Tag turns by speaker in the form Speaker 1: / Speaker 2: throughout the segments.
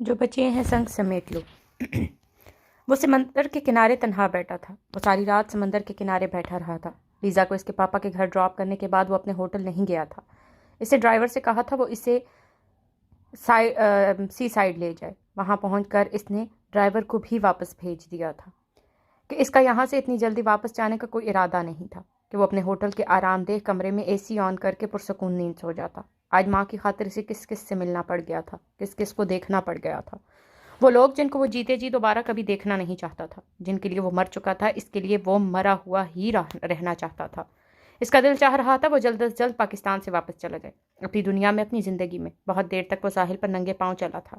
Speaker 1: جو بچے ہیں سنگ سمیٹ لو۔ وہ سمندر کے کنارے تنہا بیٹھا تھا۔ وہ ساری رات سمندر کے کنارے بیٹھا رہا تھا۔ لیزا کو اس کے پاپا کے گھر ڈراپ کرنے کے بعد وہ اپنے ہوٹل نہیں گیا تھا۔ اسے ڈرائیور سے کہا تھا وہ اسے سی سائڈ لے جائے۔ وہاں پہنچ کر اس نے ڈرائیور کو بھی واپس بھیج دیا تھا کہ اس کا یہاں سے اتنی جلدی واپس جانے کا کوئی ارادہ نہیں تھا کہ وہ اپنے ہوٹل کے آرام دہ کمرے میں اے سی آن کر کے پرسکون نیند سو جاتا۔ آج ماں کی خاطر اسے کس کس سے ملنا پڑ گیا تھا، کس کس کو دیکھنا پڑ گیا تھا۔ وہ لوگ جن کو وہ جیتے جی دوبارہ کبھی دیکھنا نہیں چاہتا تھا، جن کے لیے وہ مر چکا تھا، اس کے لیے وہ مرا ہوا ہی رہنا چاہتا تھا۔ اس کا دل چاہ رہا تھا وہ جلد از جلد پاکستان سے واپس چلا جائے، اپنی دنیا میں، اپنی زندگی میں۔ بہت دیر تک وہ ساحل پر ننگے پاؤں چلا تھا۔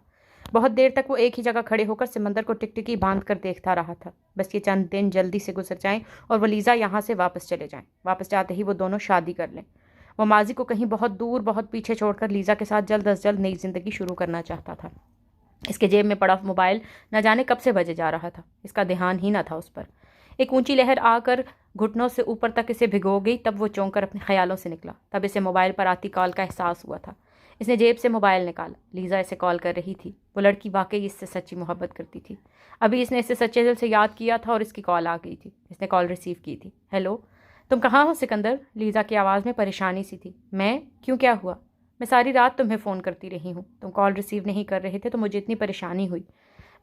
Speaker 1: بہت دیر تک وہ ایک ہی جگہ کھڑے ہو کر سمندر کو ٹکٹکی باندھ کر دیکھتا رہا تھا۔ بس یہ چند دن جلدی سے گزر جائیں اور وہ لیزا یہاں سے واپس چلے جائیں۔ واپس جاتے ہی وہ دونوں شادی کر لیں۔ وہ ماضی کو کہیں بہت دور، بہت پیچھے چھوڑ کر لیزا کے ساتھ جلد از جلد نئی زندگی شروع کرنا چاہتا تھا۔ اس کے جیب میں پڑا موبائل نہ جانے کب سے بجے جا رہا تھا، اس کا دھیان ہی نہ تھا اس پر۔ ایک اونچی لہر آ کر گھٹنوں سے اوپر تک اسے بھگو گئی، تب وہ چونک کر اپنے خیالوں سے نکلا۔ تب اسے موبائل پر آتی کال کا احساس ہوا تھا۔ اس نے جیب سے موبائل نکالا۔ لیزا اسے کال کر رہی تھی۔ وہ لڑکی واقعی اس سے سچی محبت کرتی تھی۔ ابھی اس نے اسے سچے دل سے یاد کیا تھا اور اس کی کال آ گئی تھی۔ اس نے کال ریسیو کی تھی۔ ہیلو، تم کہاں ہو سکندر؟ لیزا کی آواز میں پریشانی سی تھی۔ میں؟ کیوں، کیا ہوا؟ میں ساری رات تمہیں فون کرتی رہی ہوں، تم کال ریسیو نہیں کر رہے تھے تو مجھے اتنی پریشانی ہوئی۔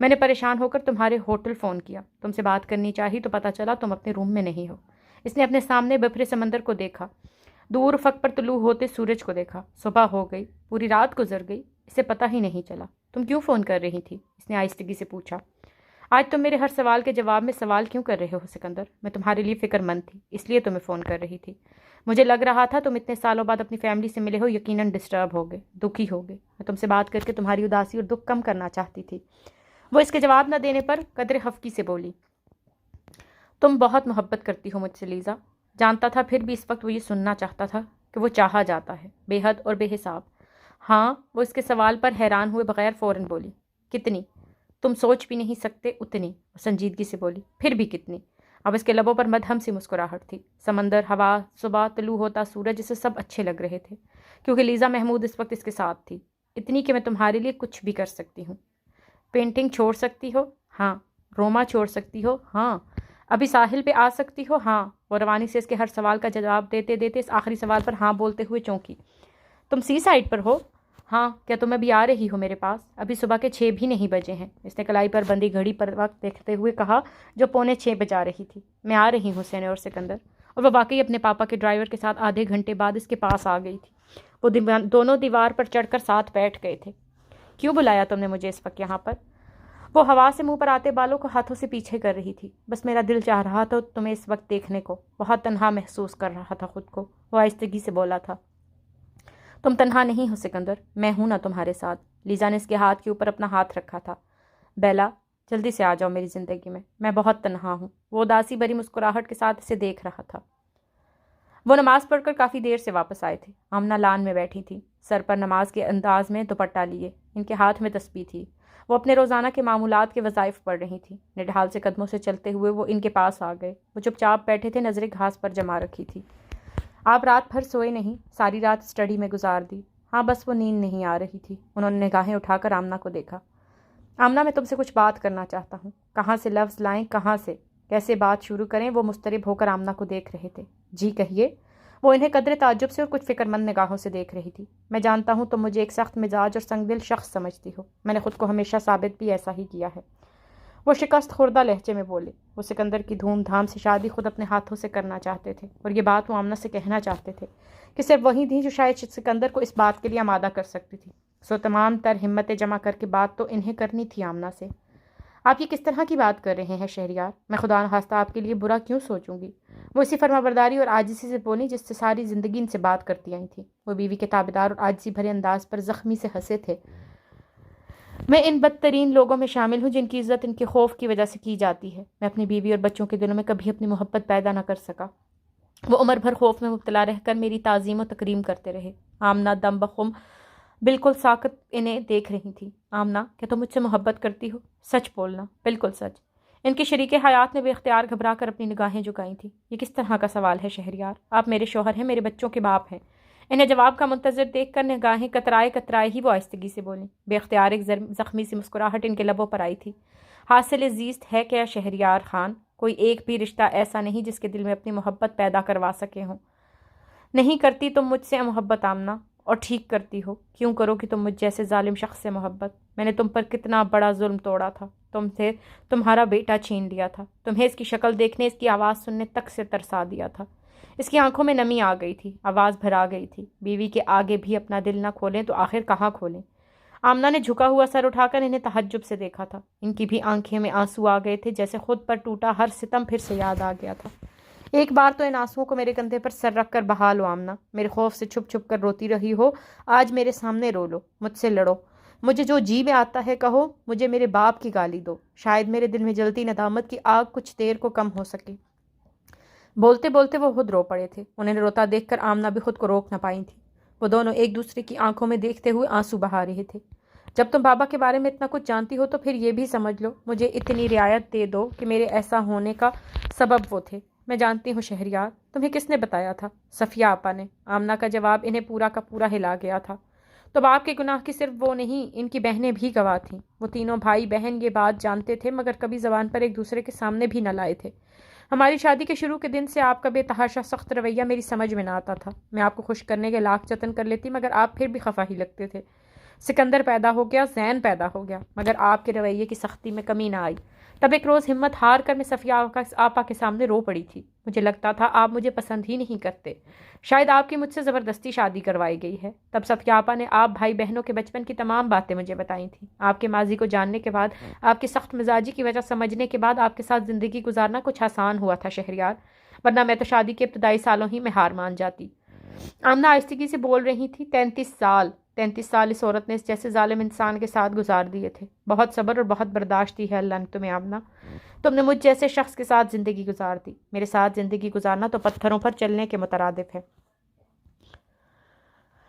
Speaker 1: میں نے پریشان ہو کر تمہارے ہوٹل فون کیا، تم سے بات کرنی چاہی تو پتہ چلا تم اپنے روم میں نہیں ہو۔ اس نے اپنے سامنے بپھرے سمندر کو دیکھا، دور افق پر طلوع ہوتے سورج کو دیکھا۔ صبح ہو گئی، پوری رات گزر گئی، اسے پتہ ہی نہیں چلا۔ تم کیوں فون کر رہی تھی؟ اس نے آہستگی سے پوچھا۔ آج تم میرے ہر سوال کے جواب میں سوال کیوں کر رہے ہو سکندر؟ میں تمہارے لیے فکر مند تھی، اس لیے تمہیں فون کر رہی تھی۔ مجھے لگ رہا تھا تم اتنے سالوں بعد اپنی فیملی سے ملے ہو، یقیناً ڈسٹرب ہو گئے، دکھی ہو گئے۔ میں تم سے بات کر کے تمہاری اداسی اور دکھ کم کرنا چاہتی تھی۔ وہ اس کے جواب نہ دینے پر قدرے خفگی سے بولی۔ تم بہت محبت کرتی ہو مجھ سے لیزا۔ جانتا تھا، پھر بھی اس وقت وہ یہ سننا چاہتا تھا کہ وہ چاہا جاتا ہے، بے حد اور بے حساب۔ ہاں، وہ اس کے سوال پر حیران ہوئے بغیر فوراً بولی۔ کتنی؟ تم سوچ بھی نہیں سکتے اتنی، وہ سنجیدگی سے بولی۔ پھر بھی کتنی؟ اب اس کے لبوں پر مدھم سی مسکراہٹ تھی۔ سمندر، ہوا، صبح، طلوع ہوتا سورج، اسے سب اچھے لگ رہے تھے، کیونکہ لیزا محمود اس وقت اس کے ساتھ تھی۔ اتنی کہ میں تمہارے لیے کچھ بھی کر سکتی ہوں۔ پینٹنگ چھوڑ سکتی ہو؟ ہاں۔ روما چھوڑ سکتی ہو؟ ہاں۔ ابھی ساحل پہ آ سکتی ہو؟ ہاں۔ وہ روانی سے اس کے ہر سوال کا جواب دیتے دیتے اس آخری سوال پر ہاں بولتے ہوئے چونکی۔ تم سی سائڈ پر ہو؟ ہاں۔ کیا تم ابھی آ رہی ہو میرے پاس؟ ابھی صبح کے 6 بھی نہیں بجے ہیں، اس نے کلائی پر بندی گھڑی پر وقت دیکھتے ہوئے کہا جو 5:45 بجا رہی تھی۔ میں آ رہی ہوں سینیور سکندر۔ اور وہ واقعی اپنے پاپا کے ڈرائیور کے ساتھ آدھے گھنٹے بعد اس کے پاس آ گئی تھی۔ وہ دونوں دیوار پر چڑھ کر ساتھ بیٹھ گئے تھے۔ کیوں بلایا تم نے مجھے اس وقت یہاں پر؟ وہ ہوا سے منہ پر آتے بالوں کو ہاتھوں سے پیچھے کر رہی تھی۔ بس میرا دل چاہ رہا تھا تمہیں اس وقت دیکھنے کو، بہت تنہا محسوس کر رہا تھا خود کو، وہ آہستگی سے بولا تھا۔ تم تنہا نہیں ہو سکندر، میں ہوں نا تمہارے ساتھ۔ لیزا نے اس کے ہاتھ کے اوپر اپنا ہاتھ رکھا تھا۔ بیلا، جلدی سے آ جاؤ میری زندگی میں بہت تنہا ہوں۔ وہ اداسی بھری مسکراہٹ کے ساتھ اسے دیکھ رہا تھا۔ وہ نماز پڑھ کر کافی دیر سے واپس آئے تھے۔ آمنہ لان میں بیٹھی تھی، سر پر نماز کے انداز میں دوپٹہ لیے، ان کے ہاتھ میں تسبیح تھی۔ وہ اپنے روزانہ کے معمولات کے وظائف پڑھ رہی تھی۔ نڈھال سے قدموں سے چلتے ہوئے وہ ان کے پاس آ گئے۔ وہ چپ چاپ بیٹھے تھے، نظریں گھاس پر جما رکھی تھی۔ آپ رات بھر سوئے نہیں؟ ساری رات اسٹڈی میں گزار دی؟ ہاں، بس وہ نیند نہیں آ رہی تھی۔ انہوں نے نگاہیں اٹھا کر آمنہ کو دیکھا۔ آمنہ، میں تم سے کچھ بات کرنا چاہتا ہوں۔ کہاں سے لفظ لائیں، کہاں سے، کیسے بات شروع کریں؟ وہ مضطرب ہو کر آمنہ کو دیکھ رہے تھے۔ جی کہیے۔ وہ انہیں قدرے تعجب سے اور کچھ فکر مند نگاہوں سے دیکھ رہی تھی۔ میں جانتا ہوں تم مجھے ایک سخت مزاج اور سنگ دل شخص سمجھتی ہو، میں نے خود کو ہمیشہ ثابت بھی ایسا ہی کیا ہے۔ وہ شکست خوردہ لہجے میں بولے۔ وہ سکندر کی دھوم دھام سے شادی خود اپنے ہاتھوں سے کرنا چاہتے تھے، اور یہ بات وہ آمنہ سے کہنا چاہتے تھے کہ صرف وہی تھی جو شاید سکندر کو اس بات کے لیے آمادہ کر سکتی تھی۔ سو تمام تر ہمتیں جمع کر کے بات تو انہیں کرنی تھی آمنہ سے۔ آپ یہ کس طرح کی بات کر رہے ہیں شہریار؟ میں خدا نخواستہ آپ کے لیے برا کیوں سوچوں گی؟ وہ اسی فرما برداری اور عاجزی سے بولی جس سے ساری زندگی ان سے بات کرتی آئی تھی۔ وہ بیوی کے تابعدار اور عاجزی بھرے انداز پر زخمی سے ہنسے تھے۔ میں ان بدترین لوگوں میں شامل ہوں جن کی عزت ان کے خوف کی وجہ سے کی جاتی ہے۔ میں اپنی بیوی اور بچوں کے دلوں میں کبھی اپنی محبت پیدا نہ کر سکا۔ وہ عمر بھر خوف میں مبتلا رہ کر میری تعظیم و تکریم کرتے رہے۔ آمنہ دم بخم بالکل ساکت انہیں دیکھ رہی تھی۔ آمنہ، کیا تم مجھ سے محبت کرتی ہو؟ سچ بولنا، بالکل سچ۔ ان کے شریک حیات نے بے اختیار گھبرا کر اپنی نگاہیں جھکائی تھیں۔ یہ کس طرح کا سوال ہے شہریار؟ آپ میرے شوہر ہیں، میرے بچوں کے باپ ہیں۔ انہیں جواب کا منتظر دیکھ کر نگاہیں کترائے کترائے ہی وہ آہستگی سے بولیں۔ بے اختیار ایک زخمی سی مسکراہٹ ان کے لبوں پر آئی تھی۔ حاصل زیست ہے کہ شہریار خان، کوئی ایک بھی رشتہ ایسا نہیں جس کے دل میں اپنی محبت پیدا کروا سکے ہوں۔ نہیں کرتی تم مجھ سے محبت آمنہ، اور ٹھیک کرتی ہو۔ کیوں کرو کہ تم مجھ جیسے ظالم شخص سے محبت؟ میں نے تم پر کتنا بڑا ظلم توڑا تھا، تم سے تمہارا بیٹا چھین لیا تھا، تمہیں اس کی شکل دیکھنے، اس کی آواز سننے تک سے ترسا دیا تھا۔ اس کی آنکھوں میں نمی آ گئی تھی، آواز بھرا گئی تھی۔ بیوی کے آگے بھی اپنا دل نہ کھولیں تو آخر کہاں کھولیں؟ آمنہ نے جھکا ہوا سر اٹھا کر انہیں تعجب سے دیکھا تھا۔ ان کی بھی آنکھیں میں آنسو آ گئے تھے، جیسے خود پر ٹوٹا ہر ستم پھر سے یاد آ گیا تھا۔ ایک بار تو ان آنسوؤں کو میرے کندھے پر سر رکھ کر بہا لو آمنہ، میرے خوف سے چھپ چھپ کر روتی رہی ہو، آج میرے سامنے رو لو، مجھ سے لڑو، مجھے جو جی میں آتا ہے کہو، مجھے میرے باپ کی گالی دو، شاید میرے دل میں جلتی ندامت کی آگ کچھ دیر کو کم ہو سکے۔ بولتے بولتے وہ خود رو پڑے تھے۔ انہیں روتا دیکھ کر آمنہ بھی خود کو روک نہ پائی تھی۔ وہ دونوں ایک دوسرے کی آنکھوں میں دیکھتے ہوئے آنسو بہا رہے تھے۔ جب تم بابا کے بارے میں اتنا کچھ جانتی ہو تو پھر یہ بھی سمجھ لو، مجھے اتنی رعایت دے دو کہ میرے ایسا ہونے کا سبب وہ تھے۔ میں جانتی ہوں شہریار، تمہیں کس نے بتایا تھا؟ صفیہ آپا نے۔ آمنہ کا جواب انہیں پورا کا پورا ہلا گیا تھا۔ تو باپ کے گناہ کی صرف وہ نہیں، ان کی بہنیں بھی گواہ تھیں۔ وہ تینوں بھائی بہن یہ بات جانتے تھے مگر کبھی زبان پر ایک دوسرے کے سامنے بھی نہ لائے تھے۔ ہماری شادی کے شروع کے دن سے آپ کا بے تحاشا سخت رویہ میری سمجھ میں نہ آتا تھا۔ میں آپ کو خوش کرنے کے لاکھ جتن کر لیتی مگر آپ پھر بھی خفا ہی لگتے تھے۔ سکندر پیدا ہو گیا، زین پیدا ہو گیا، مگر آپ کے رویے کی سختی میں کمی نہ آئی۔ تب ایک روز ہمت ہار کر میں صفیہ آپا کے سامنے رو پڑی تھی۔ مجھے لگتا تھا آپ مجھے پسند ہی نہیں کرتے، شاید آپ کی مجھ سے زبردستی شادی کروائی گئی ہے۔ تب صفیہ آپا نے آپ بھائی بہنوں کے بچپن کی تمام باتیں مجھے بتائی تھیں۔ آپ کے ماضی کو جاننے کے بعد، آپ کی سخت مزاجی کی وجہ سمجھنے کے بعد آپ کے ساتھ زندگی گزارنا کچھ آسان ہوا تھا شہریار، ورنہ میں تو شادی کے ابتدائی سالوں ہی میں ہار مان جاتی۔ آمنہ آہستگی سے بول رہی تھی۔ 33 سال اس عورت نے اس جیسے ظالم انسان کے ساتھ گزار دیے تھے۔ بہت صبر اور بہت برداشت دی ہے اللہ نے تمہیں آمنہ۔ تم نے مجھ جیسے شخص کے ساتھ زندگی گزار دی۔ میرے ساتھ زندگی گزارنا تو پتھروں پر چلنے کے مترادف ہے۔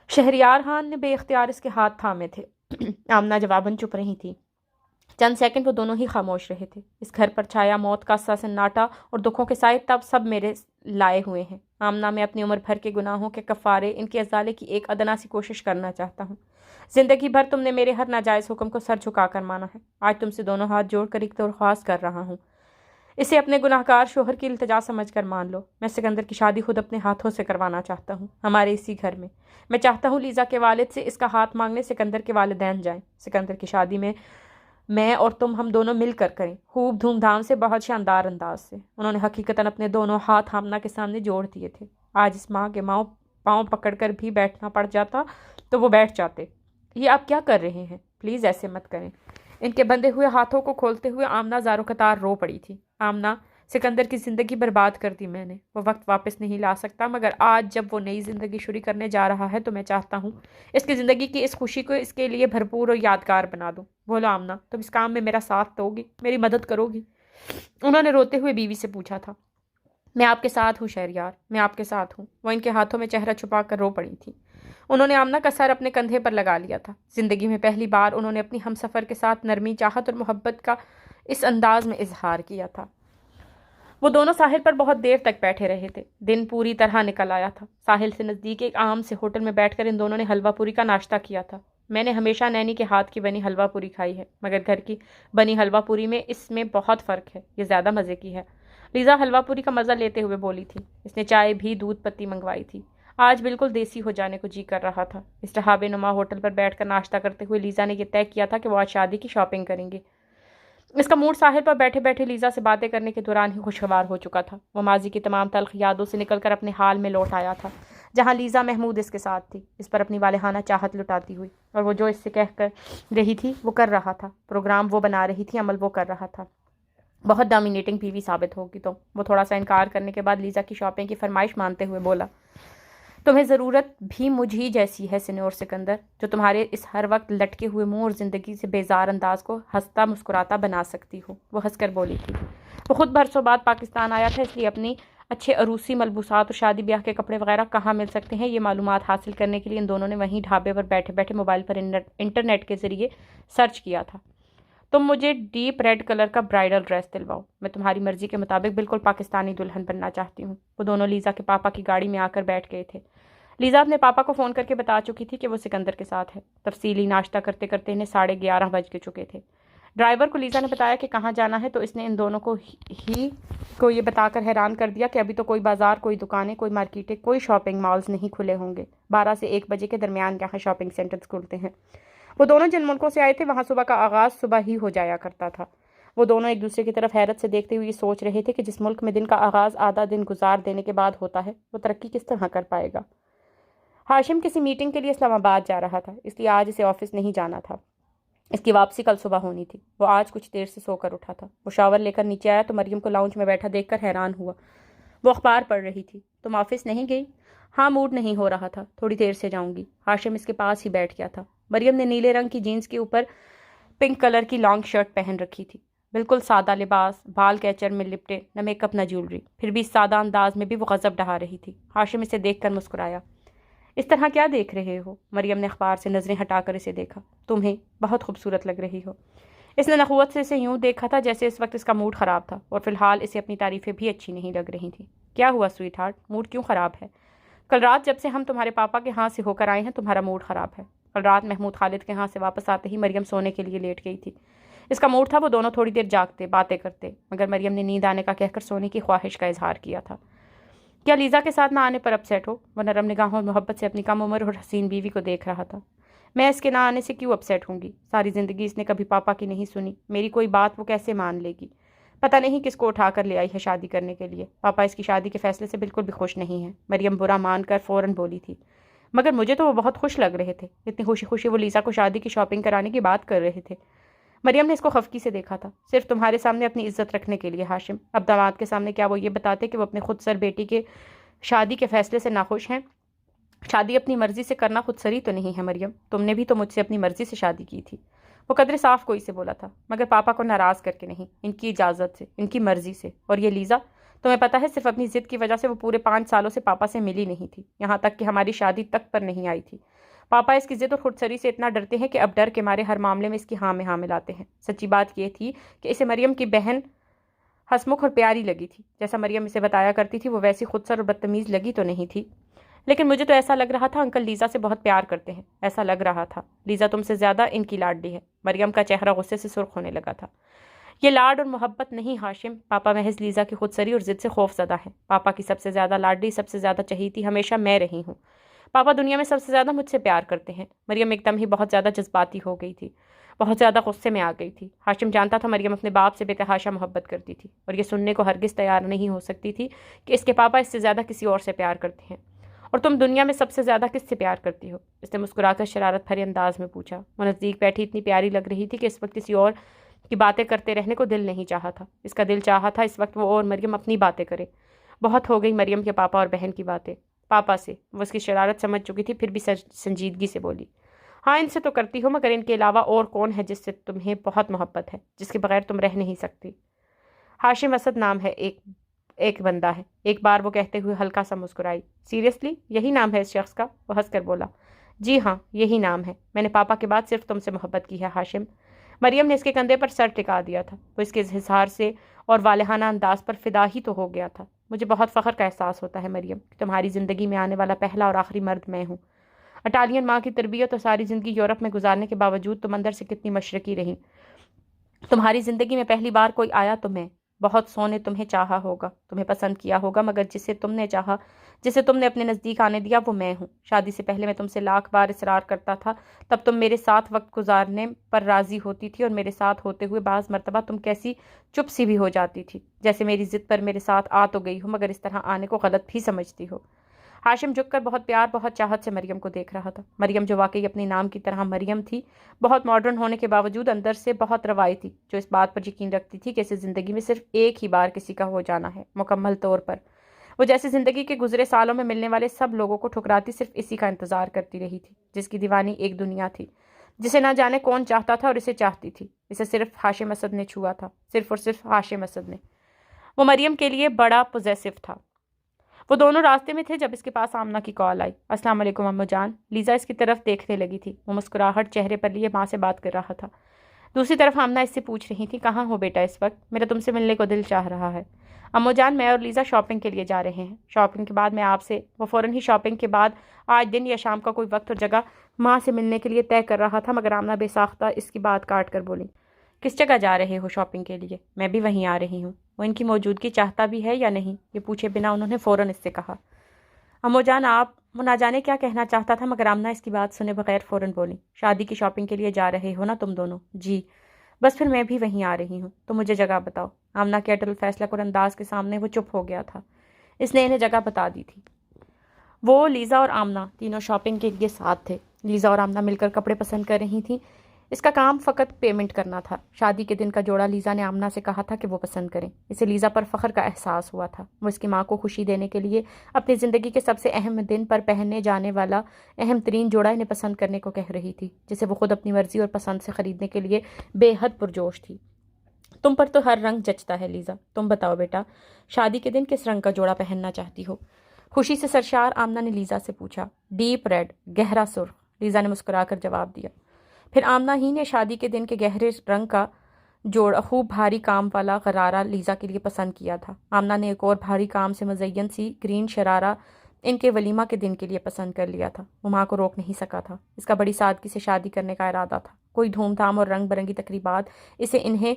Speaker 1: شہریار خان نے بے اختیار اس کے ہاتھ تھامے تھے۔ آمنہ جواباً چپ رہی تھی۔ چند سیکنڈ وہ دونوں ہی خاموش رہے تھے۔ اس گھر پر چھایا موت کا سا سناٹا اور دکھوں کے سائے تب سب میرے لائے ہوئے ہیں۔ آمنہ، میں اپنی عمر بھر کے گناہوں کے کفارے، ان کے ازالے کی ایک ادنا سی کوشش کرنا چاہتا ہوں۔ زندگی بھر تم نے میرے ہر ناجائز حکم کو سر جھکا کر مانا ہے۔ آج تم سے دونوں ہاتھ جوڑ کر ایک درخواست کر رہا ہوں، اسے اپنے گناہگار شوہر کی التجا سمجھ کر مان لو۔ میں سکندر کی شادی خود اپنے ہاتھوں سے کروانا چاہتا ہوں، ہمارے اسی گھر میں۔ میں چاہتا ہوں لیزا کے والد سے اس کا ہاتھ مانگنے سکندر کے والدین جائیں۔ سکندر کی شادی میں اور تم ہم دونوں مل کر کریں، خوب دھوم دھام سے، بہت شاندار انداز سے۔ انہوں نے حقیقتاً اپنے دونوں ہاتھ آمنہ کے سامنے جوڑ دیے تھے۔ آج اس ماں کے پاؤں پکڑ کر بھی بیٹھنا پڑ جاتا تو وہ بیٹھ جاتے۔ یہ آپ کیا کر رہے ہیں؟ پلیز ایسے مت کریں۔ ان کے بندھے ہوئے ہاتھوں کو کھولتے ہوئے آمنہ زارو قطار رو پڑی تھی۔ آمنہ، سکندر کی زندگی برباد کر دی میں نے، وہ وقت واپس نہیں لا سکتا، مگر آج جب وہ نئی زندگی شروع کرنے جا رہا ہے تو میں چاہتا ہوں اس کی زندگی کی اس خوشی کو اس کے لیے بھرپور اور یادگار بنا دوں۔ بولو آمنہ، تم اس کام میں میرا ساتھ دو گی، میری مدد کرو گی؟ انہوں نے روتے ہوئے بیوی سے پوچھا تھا۔ میں آپ کے ساتھ ہوں شہریار، میں آپ کے ساتھ ہوں۔ وہ ان کے ہاتھوں میں چہرہ چھپا کر رو پڑی تھی۔ انہوں نے آمنہ کا سر اپنے کندھے پر لگا لیا تھا۔ زندگی میں پہلی بار انہوں نے اپنی ہمسفر کے ساتھ نرمی، چاہت اور محبت کا اس انداز میں اظہار کیا تھا۔ وہ دونوں ساحل پر بہت دیر تک بیٹھے رہے تھے۔ دن پوری طرح نکل آیا تھا۔ ساحل سے نزدیک ایک عام سے ہوٹل میں بیٹھ کر ان دونوں نے حلوہ پوری کا ناشتہ کیا تھا۔ میں نے ہمیشہ نینی کے ہاتھ کی بنی حلوہ پوری کھائی ہے، مگر گھر کی بنی حلوہ پوری میں اس میں بہت فرق ہے، یہ زیادہ مزے کی ہے۔ لیزا حلوہ پوری کا مزہ لیتے ہوئے بولی تھی۔ اس نے چائے بھی دودھ پتی منگوائی تھی۔ آج بالکل دیسی ہو جانے کو جی کر رہا تھا۔ اس ڈھابے نما ہوٹل پر بیٹھ کر ناشتہ کرتے ہوئے لیزا نے یہ طے کیا تھا کہ وہ آج شادی کی شاپنگ کریں گے۔ اس کا موڈ ساحل پر بیٹھے بیٹھے لیزا سے باتیں کرنے کے دوران ہی خوشگوار ہو چکا تھا۔ وہ ماضی کی تمام تلخ یادوں سے نکل کر اپنے حال میں لوٹ آیا تھا، جہاں لیزا محمود اس کے ساتھ تھی، اس پر اپنی والہانہ چاہت لٹاتی ہوئی، اور وہ جو اس سے کہہ کر رہی تھی وہ کر رہا تھا، پروگرام وہ بنا رہی تھی، عمل وہ کر رہا تھا۔ بہت ڈومینیٹنگ بیوی ثابت ہوگی تو۔ وہ تھوڑا سا انکار کرنے کے بعد لیزا کی شاپنگ کی فرمائش مانتے ہوئے بولا، تمہیں ضرورت بھی مجھ ہی جیسی ہے سینیور سکندر، جو تمہارے اس ہر وقت لٹکے ہوئے منہ اور زندگی سے بیزار انداز کو ہنستا مسکراتا بنا سکتی ہو۔ وہ ہنس کر بولی تھی۔ وہ خود برسوں بعد پاکستان آیا تھا، اس لیے اپنی اچھے عروسی ملبوسات اور شادی بیاہ کے کپڑے وغیرہ کہاں مل سکتے ہیں، یہ معلومات حاصل کرنے کے لیے ان دونوں نے وہیں ڈھابے پر بیٹھے بیٹھے موبائل پر انٹرنیٹ کے ذریعے سرچ کیا تھا۔ تم مجھے ڈیپ ریڈ کلر کا برائڈل ڈریس دلواؤ، میں تمہاری مرضی کے مطابق بالکل پاکستانی دلہن بننا چاہتی ہوں۔ وہ دونوں لیزا کے پاپا کی گاڑی میں آ کر بیٹھ گئے تھے۔ لیزا اپنے پاپا کو فون کر کے بتا چکی تھی کہ وہ سکندر کے ساتھ ہے۔ تفصیلی ناشتہ کرتے کرتے انہیں 11:30 بج کے چکے تھے۔ ڈرائیور کو لیزا نے بتایا کہ کہاں جانا ہے تو اس نے ان دونوں کو یہ بتا کر حیران کر دیا کہ ابھی تو کوئی بازار، کوئی دکانیں، کوئی مارکیٹیں، کوئی شاپنگ مالز نہیں کھلے ہوں گے۔ 12 سے 1 بجے کے درمیان یہاں شاپنگ سینٹرز کھلتے ہیں۔ وہ دونوں جن ملکوں سے آئے تھے وہاں صبح کا آغاز صبح ہی ہو جایا کرتا تھا۔ وہ دونوں ایک دوسرے کی طرف حیرت سے دیکھتے ہوئے یہ سوچ رہے تھے کہ جس ملک میں دن کا آغاز آدھا دن گزار دینے کے بعد ہوتا ہے وہ ترقی کس طرح کر پائے گا۔ ہاشم کسی میٹنگ کے لیے اسلام آباد جا رہا تھا، اس لیے آج اسے آفس نہیں جانا تھا۔ اس کی واپسی کل صبح ہونی تھی۔ وہ آج کچھ دیر سے سو کر اٹھا تھا۔ وہ شاور لے کر نیچے آیا تو مریم کو لاؤنج میں بیٹھا دیکھ کر حیران ہوا۔ وہ اخبار پڑھ رہی تھی۔ تم آفس نہیں گئی؟ ہاں، موڈ نہیں ہو رہا تھا، تھوڑی دیر سے جاؤں گی۔ ہاشم اس کے پاس ہی بیٹھ گیا تھا۔ مریم نے نیلے رنگ کی جینس کے اوپر پنک کلر کی لانگ شرٹ پہن رکھی تھی۔ بالکل سادہ لباس، بال کیچر میں لپٹے، نہ میک اپ نہ جیولری، پھر بھی اس سادہ انداز میں بھی وہ غضب ڈھا رہی تھی۔ ہاشم اسے دیکھ کر مسکرایا۔ اس طرح کیا دیکھ رہے ہو؟ مریم نے اخبار سے نظریں ہٹا کر اسے دیکھا۔ تمہیں بہت خوبصورت لگ رہی ہو۔ اس نے نخوت سے اسے یوں دیکھا تھا جیسے اس وقت اس کا موڈ خراب تھا اور فی الحال اسے اپنی تعریفیں بھی اچھی نہیں لگ رہی تھیں۔ کیا ہوا سویٹ ہارٹ؟ موڈ کیوں خراب ہے؟ کل رات جب سے ہم تمہارے پاپا کے ہاں سے ہو کر آئے ہیں تمہارا موڈ خراب ہے۔ کل رات محمود خالد کے ہاں سے واپس آتے ہی مریم سونے کے لیے لیٹ گئی تھی۔ اس کا موڈ تھا وہ دونوں تھوڑی دیر جاگتے، باتیں کرتے، مگر مریم نے نیند آنے کا کہہ کر سونے کی خواہش کا اظہار کیا تھا۔ کیا لیزا کے ساتھ نہ آنے پر اپسیٹ ہو؟ وہ نرم نگاہوں اور محبت سے اپنی کم عمر اور حسین بیوی کو دیکھ رہا تھا۔ میں اس کے نہ آنے سے کیوں اپسیٹ ہوں گی؟ ساری زندگی اس نے کبھی پاپا کی نہیں سنی، میری کوئی بات وہ کیسے مان لے گی؟ پتہ نہیں کس کو اٹھا کر لے آئی ہے شادی کرنے کے لیے۔ پاپا اس کی شادی کے فیصلے سے بالکل بھی خوش نہیں ہیں۔ مریم برا مان کر فوراً بولی تھی۔ مگر مجھے تو وہ بہت خوش لگ رہے تھے، اتنی خوشی خوشی وہ لیزا کو شادی کی شاپنگ کرانے کی بات کر رہے تھے۔ مریم نے اس کو خفگی سے دیکھا تھا۔ صرف تمہارے سامنے اپنی عزت رکھنے کے لیے ہاشم۔ اب داماد کے سامنے کیا وہ یہ بتاتے کہ وہ اپنے خود سر بیٹی کے شادی کے فیصلے سے ناخوش ہیں؟ شادی اپنی مرضی سے کرنا خود سری تو نہیں ہے مریم، تم نے بھی تو مجھ سے اپنی مرضی سے شادی کی تھی۔ وہ قدرے صاف کوئی سے بولا تھا، مگر پاپا کو ناراض کر کے نہیں، ان کی اجازت سے، ان کی مرضی سے۔ اور یہ لیزا، تمہیں پتہ ہے صرف اپنی ضد کی وجہ سے وہ پورے 5 سالوں سے پاپا سے ملی نہیں تھی، یہاں تک کہ ہماری شادی تک پر نہیں آئی تھی۔ پاپا اس کی ضد اور خود سری سے اتنا ڈرتے ہیں کہ اب ڈر کے مارے ہر معاملے میں اس کی ہاں میں ہاں ملاتے ہیں۔ سچی بات یہ تھی کہ اسے مریم کی بہن ہسمکھ اور پیاری لگی تھی، جیسا مریم اسے بتایا کرتی تھی وہ ویسی خودسر اور بدتمیز لگی تو نہیں تھی، لیکن مجھے تو ایسا لگ رہا تھا انکل لیزا سے بہت پیار کرتے ہیں، ایسا لگ رہا تھا۔ لیزا تم سے زیادہ ان کی لاڈلی ہے۔ مریم کا چہرہ غصے سے سرخ ہونے لگا تھا۔ یہ لاڈ اور محبت نہیں ہاشم، پاپا محض لیزا کی خودسری اور ضد سے خوف زدہ ہے۔ پاپا کی سب سے زیادہ لاڈلی، سب سے زیادہ چہیتی ہمیشہ میں رہی ہوں۔ پاپا دنیا میں سب سے زیادہ مجھ سے پیار کرتے ہیں۔ مریم ایک دم ہی بہت زیادہ جذباتی ہو گئی تھی، بہت زیادہ غصے میں آ گئی تھی۔ ہاشم جانتا تھا مریم اپنے باپ سے بے تحاشا محبت کرتی تھی اور یہ سننے کو ہرگز تیار نہیں ہو سکتی تھی کہ اس کے پاپا اس سے زیادہ کسی اور سے پیار کرتے ہیں۔ اور تم دنیا میں سب سے زیادہ کس سے پیار کرتی ہو؟ اس نے مسکرا کر شرارت بھرے انداز میں پوچھا۔ وہ نزدیک بیٹھی اتنی پیاری لگ رہی تھی کہ اس وقت کسی اور کی باتیں کرتے رہنے کو دل نہیں چاہا تھا۔ اس کا دل چاہا تھا اس وقت وہ اور مریم اپنی باتیں کرے۔ بہت ہو گئی مریم کے پاپا اور بہن کی باتیں۔ پاپا سے وہ اس کی شرارت سمجھ چکی تھی، پھر بھی سنجیدگی سے بولی، ہاں ان سے تو کرتی ہو، مگر ان کے علاوہ اور کون ہے جس سے تمہیں بہت محبت ہے، جس کے بغیر تم رہ نہیں سکتی؟ ہاشم اسد نام ہے ایک بندہ ہے، ایک بار وہ کہتے ہوئے ہلکا سا مسکرائی۔ سیریسلی یہی نام ہے اس شخص کا؟ وہ ہنس کر بولا، جی ہاں یہی نام ہے، میں نے پاپا کے بعد صرف تم سے محبت کی ہے ہاشم۔ مریم نے اس کے کندھے پر سر ٹکا دیا تھا۔ وہ اس کے اظہار سے اور والہانہ انداز پر فدا ہی تو ہو گیا تھا۔ مجھے بہت فخر کا احساس ہوتا ہے مریم کہ تمہاری زندگی میں آنے والا پہلا اور آخری مرد میں ہوں۔ اٹالین ماں کی تربیت اور ساری زندگی یورپ میں گزارنے کے باوجود تم اندر سے کتنی مشرقی رہی۔ تمہاری زندگی میں پہلی بار کوئی آیا تو میں۔ بہت سو نے تمہیں چاہا ہوگا، تمہیں پسند کیا ہوگا، مگر جسے تم نے چاہا، جسے تم نے اپنے نزدیک آنے دیا وہ میں ہوں۔ شادی سے پہلے میں تم سے لاکھ بار اصرار کرتا تھا، تب تم میرے ساتھ وقت گزارنے پر راضی ہوتی تھی اور میرے ساتھ ہوتے ہوئے بعض مرتبہ تم کیسی چپ سی بھی ہو جاتی تھی، جیسے میری ضد پر میرے ساتھ آ تو گئی ہو مگر اس طرح آنے کو غلط بھی سمجھتی ہو۔ ہاشم جھک کر بہت پیار بہت چاہت سے مریم کو دیکھ رہا تھا۔ مریم جو واقعی اپنے نام کی طرح مریم تھی، بہت ماڈرن ہونے کے باوجود اندر سے بہت روایتی، جو اس بات پر یقین رکھتی تھی کہ اسے زندگی میں صرف ایک ہی بار کسی کا ہو جانا ہے مکمل طور پر۔ وہ جیسے زندگی کے گزرے سالوں میں ملنے والے سب لوگوں کو ٹھکراتی صرف اسی کا انتظار کرتی رہی تھی، جس کی دیوانی ایک دنیا تھی جسے نہ جانے کون چاہتا تھا اور اسے چاہتی تھی۔ اسے صرف ہاشم اسد نے چھوا تھا، صرف اور صرف ہاشم اسد نے۔ وہ مریم کے لیے بڑا پوزیسو تھا۔ وہ دونوں راستے میں تھے جب اس کے پاس آمنہ کی کال آئی۔ السلام علیکم امو جان۔ لیزا اس کی طرف دیکھنے لگی تھی۔ وہ مسکراہٹ چہرے پر لیے ماں سے بات کر رہا تھا۔ دوسری طرف آمنہ اس سے پوچھ رہی تھی، کہاں ہو بیٹا اس وقت؟ میرا تم سے ملنے کو دل چاہ رہا ہے۔ امو جان، میں اور لیزا شاپنگ کے لیے جا رہے ہیں. شاپنگ کے بعد میں آپ سے. وہ فوراً ہی شاپنگ کے بعد آج دن یا شام کا کوئی وقت اور جگہ ماں سے ملنے کے لیے طے کر رہا تھا، مگر آمنہ بے ساختہ اس کی بات کاٹ کر بولی، کس جگہ جا رہے ہو شاپنگ کے لیے؟ میں بھی وہیں آ رہی ہوں. وہ ان کی موجودگی چاہتا بھی ہے یا نہیں، یہ پوچھے بنا انہوں نے فوراً اس سے کہا. امو جان آپ. وہ نہ جانے کیا کہنا چاہتا تھا، مگر آمنہ اس کی بات سنے بغیر فوراً بولی، شادی کی شاپنگ کے لیے جا رہے ہو نا تم دونوں؟ جی. بس پھر میں بھی وہیں آ رہی ہوں. تو مجھے جگہ بتاؤ. آمنہ کے اٹل فیصلہ کن انداز کے سامنے وہ چپ ہو گیا تھا. اس نے انہیں جگہ بتا دی تھی. وہ، لیزا اور آمنہ تینوں شاپنگ کے لیے ساتھ تھے. لیزا اور آمنہ مل کر کپڑے پسند کر رہی تھیں. اس کا کام فقط پیمنٹ کرنا تھا. شادی کے دن کا جوڑا لیزا نے آمنہ سے کہا تھا کہ وہ پسند کریں. اسے لیزا پر فخر کا احساس ہوا تھا. وہ اس کی ماں کو خوشی دینے کے لیے اپنی زندگی کے سب سے اہم دن پر پہننے جانے والا اہم ترین جوڑا انہیں پسند کرنے کو کہہ رہی تھی، جسے وہ خود اپنی مرضی اور پسند سے خریدنے کے لیے بے حد پرجوش تھی. تم پر تو ہر رنگ جچتا ہے لیزا. تم بتاؤ بیٹا، شادی کے دن کس رنگ کا جوڑا پہننا چاہتی ہو؟ خوشی سے سرشار آمنہ نے لیزا سے پوچھا. ڈیپ ریڈ، گہرا سرخ، لیزا نے مسکرا کر جواب دیا. پھر آمنہ ہی نے شادی کے دن کے گہرے رنگ کا جوڑا، خوب بھاری کام والا غرارہ لیزا کے لیے پسند کیا تھا. آمنہ نے ایک اور بھاری کام سے مزین سی گرین شرارہ ان کے ولیمہ کے دن کے لیے پسند کر لیا تھا. وہ ماں کو روک نہیں سکا تھا. اس کا بڑی سادگی سے شادی کرنے کا ارادہ تھا. کوئی دھوم دھام اور رنگ برنگی تقریبات اسے انہیں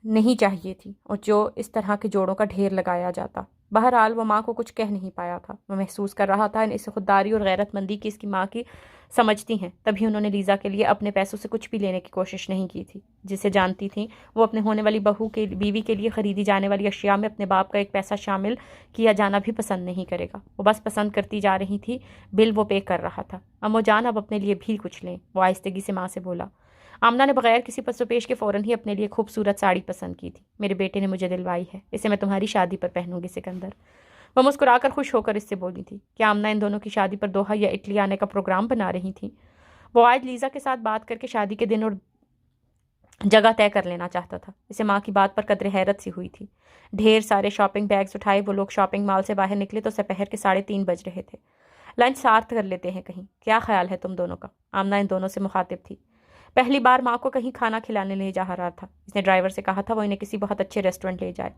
Speaker 1: نہیں چاہیے تھی، اور جو اس طرح کے جوڑوں کا ڈھیر لگایا جاتا. بہرحال وہ ماں کو کچھ کہہ نہیں پایا تھا. وہ محسوس کر رہا تھا اس خودداری اور غیرت مندی کی اس کی ماں کی سمجھتی ہیں. تبھی انہوں نے لیزا کے لیے اپنے پیسوں سے کچھ بھی لینے کی کوشش نہیں کی تھی. جسے جانتی تھیں وہ اپنے ہونے والی بیوی کے لیے خریدی جانے والی اشیاء میں اپنے باپ کا ایک پیسہ شامل کیا جانا بھی پسند نہیں کرے گا. وہ بس پسند کرتی جا رہی تھی. بل وہ پے کر رہا تھا. امو جان اب اپنے لیے بھی کچھ لیں، وہ آہستگی سے ماں سے بولا. آمنہ نے بغیر کسی پس و پیش کے فوراً ہی اپنے لیے خوبصورت ساڑی پسند کی تھی. میرے بیٹے نے مجھے دلوائی ہے، اسے میں تمہاری شادی پر پہنوں گی سکندر. وہ مسکرا کر خوش ہو کر اس سے بولی تھی. کیا آمنہ ان دونوں کی شادی پر دوحہ یا اٹلی آنے کا پروگرام بنا رہی تھی؟ وہ آج لیزا کے ساتھ بات کر کے شادی کے دن اور جگہ طے کر لینا چاہتا تھا. اسے ماں کی بات پر قدر حیرت سی ہوئی تھی. ڈھیر سارے شاپنگ بیگز اٹھائے وہ لوگ شاپنگ مال سے باہر نکلے تو دوپہر کے 3:30 بج رہے تھے. لنچ ساتھ کر لیتے ہیں کہیں، کیا خیال ہے تم دونوں کا؟ آمنہ ان دونوں سے مخاطب تھی. پہلی بار ماں کو کہیں کھانا کھلانے لے جا رہا تھا. اس نے ڈرائیور سے کہا تھا وہ انہیں کسی بہت اچھے ریسٹورنٹ لے جائے.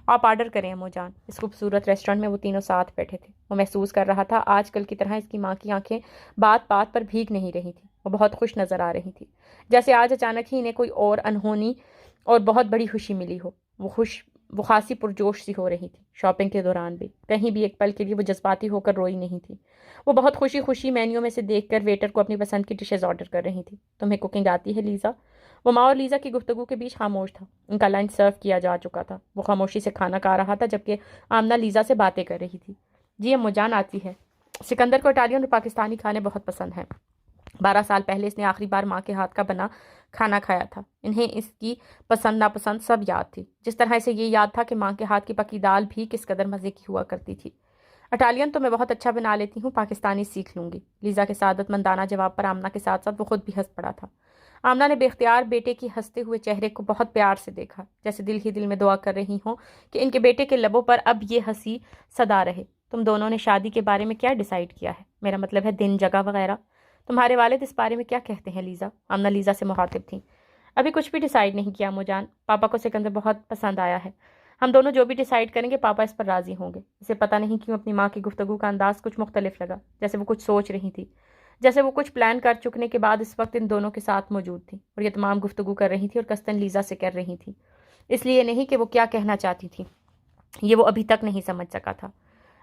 Speaker 1: آپ آرڈر کریں امو جان. اس خوبصورت ریسٹورنٹ میں وہ تینوں ساتھ بیٹھے تھے. وہ محسوس کر رہا تھا آج کل کی طرح اس کی ماں کی آنکھیں بات بات پر بھیگ نہیں رہی تھیں. وہ بہت خوش نظر آ رہی تھی، جیسے آج اچانک ہی انہیں کوئی اور انہونی اور بہت بڑی خوشی ملی ہو. وہ خاصی پرجوش سی ہو رہی تھی. شاپنگ کے دوران بھی کہیں بھی ایک پل کے لیے وہ جذباتی ہو کر روئی نہیں تھی. وہ بہت خوشی مینیو میں سے دیکھ کر ویٹر کو اپنی پسند کی ڈشز آرڈر کر رہی تھی. تمہیں کوکنگ آتی ہے لیزا؟ وہ ماں اور لیزا کی گفتگو کے بیچ خاموش تھا. ان کا لنچ سرو کیا جا چکا تھا. وہ خاموشی سے کھانا کھا رہا تھا جبکہ آمنہ لیزا سے باتیں کر رہی تھی. جی امو جان آتی ہے. سکندر کو اٹالین اور پاکستانی کھانے بہت پسند ہیں. 12 سال پہلے اس نے آخری بار ماں کے ہاتھ کا بنا کھانا کھایا تھا. انہیں اس کی پسند ناپسند سب یاد تھی، جس طرح اسے یہ یاد تھا کہ ماں کے ہاتھ کی پکی دال بھی کس قدر مزے کی ہوا کرتی تھی. اٹالین تو میں بہت اچھا بنا لیتی ہوں، پاکستانی سیکھ لوں گی. لیزا کے سعادت مندانہ جواب پر آمنہ کے ساتھ ساتھ وہ خود بھی ہنس پڑا تھا. آمنہ نے بے اختیار بیٹے کی ہنستے ہوئے چہرے کو بہت پیار سے دیکھا، جیسے دل ہی دل میں دعا کر رہی ہوں کہ ان کے بیٹے کے لبوں پر اب یہ ہنسی صدا رہے. تم دونوں نے شادی کے بارے میں کیا ڈیسائیڈ کیا ہے؟ میرا مطلب ہے دن، جگہ وغیرہ. تمہارے والد اس بارے میں کیا کہتے ہیں لیزا؟ آمنہ لیزا سے مخاطب تھی. ابھی کچھ بھی ڈیسائیڈ نہیں کیا امو جان. پاپا کو سکندر بہت پسند آیا ہے. ہم دونوں جو بھی ڈیسائیڈ کریں گے پاپا اس پر راضی ہوں گے. اسے پتہ نہیں کیوں اپنی ماں کی گفتگو کا انداز کچھ مختلف لگا، جیسے وہ کچھ سوچ رہی تھی، جیسے وہ کچھ پلان کر چکنے کے بعد اس وقت ان دونوں کے ساتھ موجود تھی اور یہ تمام گفتگو کر رہی تھی اور قصداً لیزا سے کر رہی تھی. اس لیے نہیں کہ وہ کیا کہنا چاہتی تھی، یہ وہ ابھی تک نہیں سمجھ سکا تھا.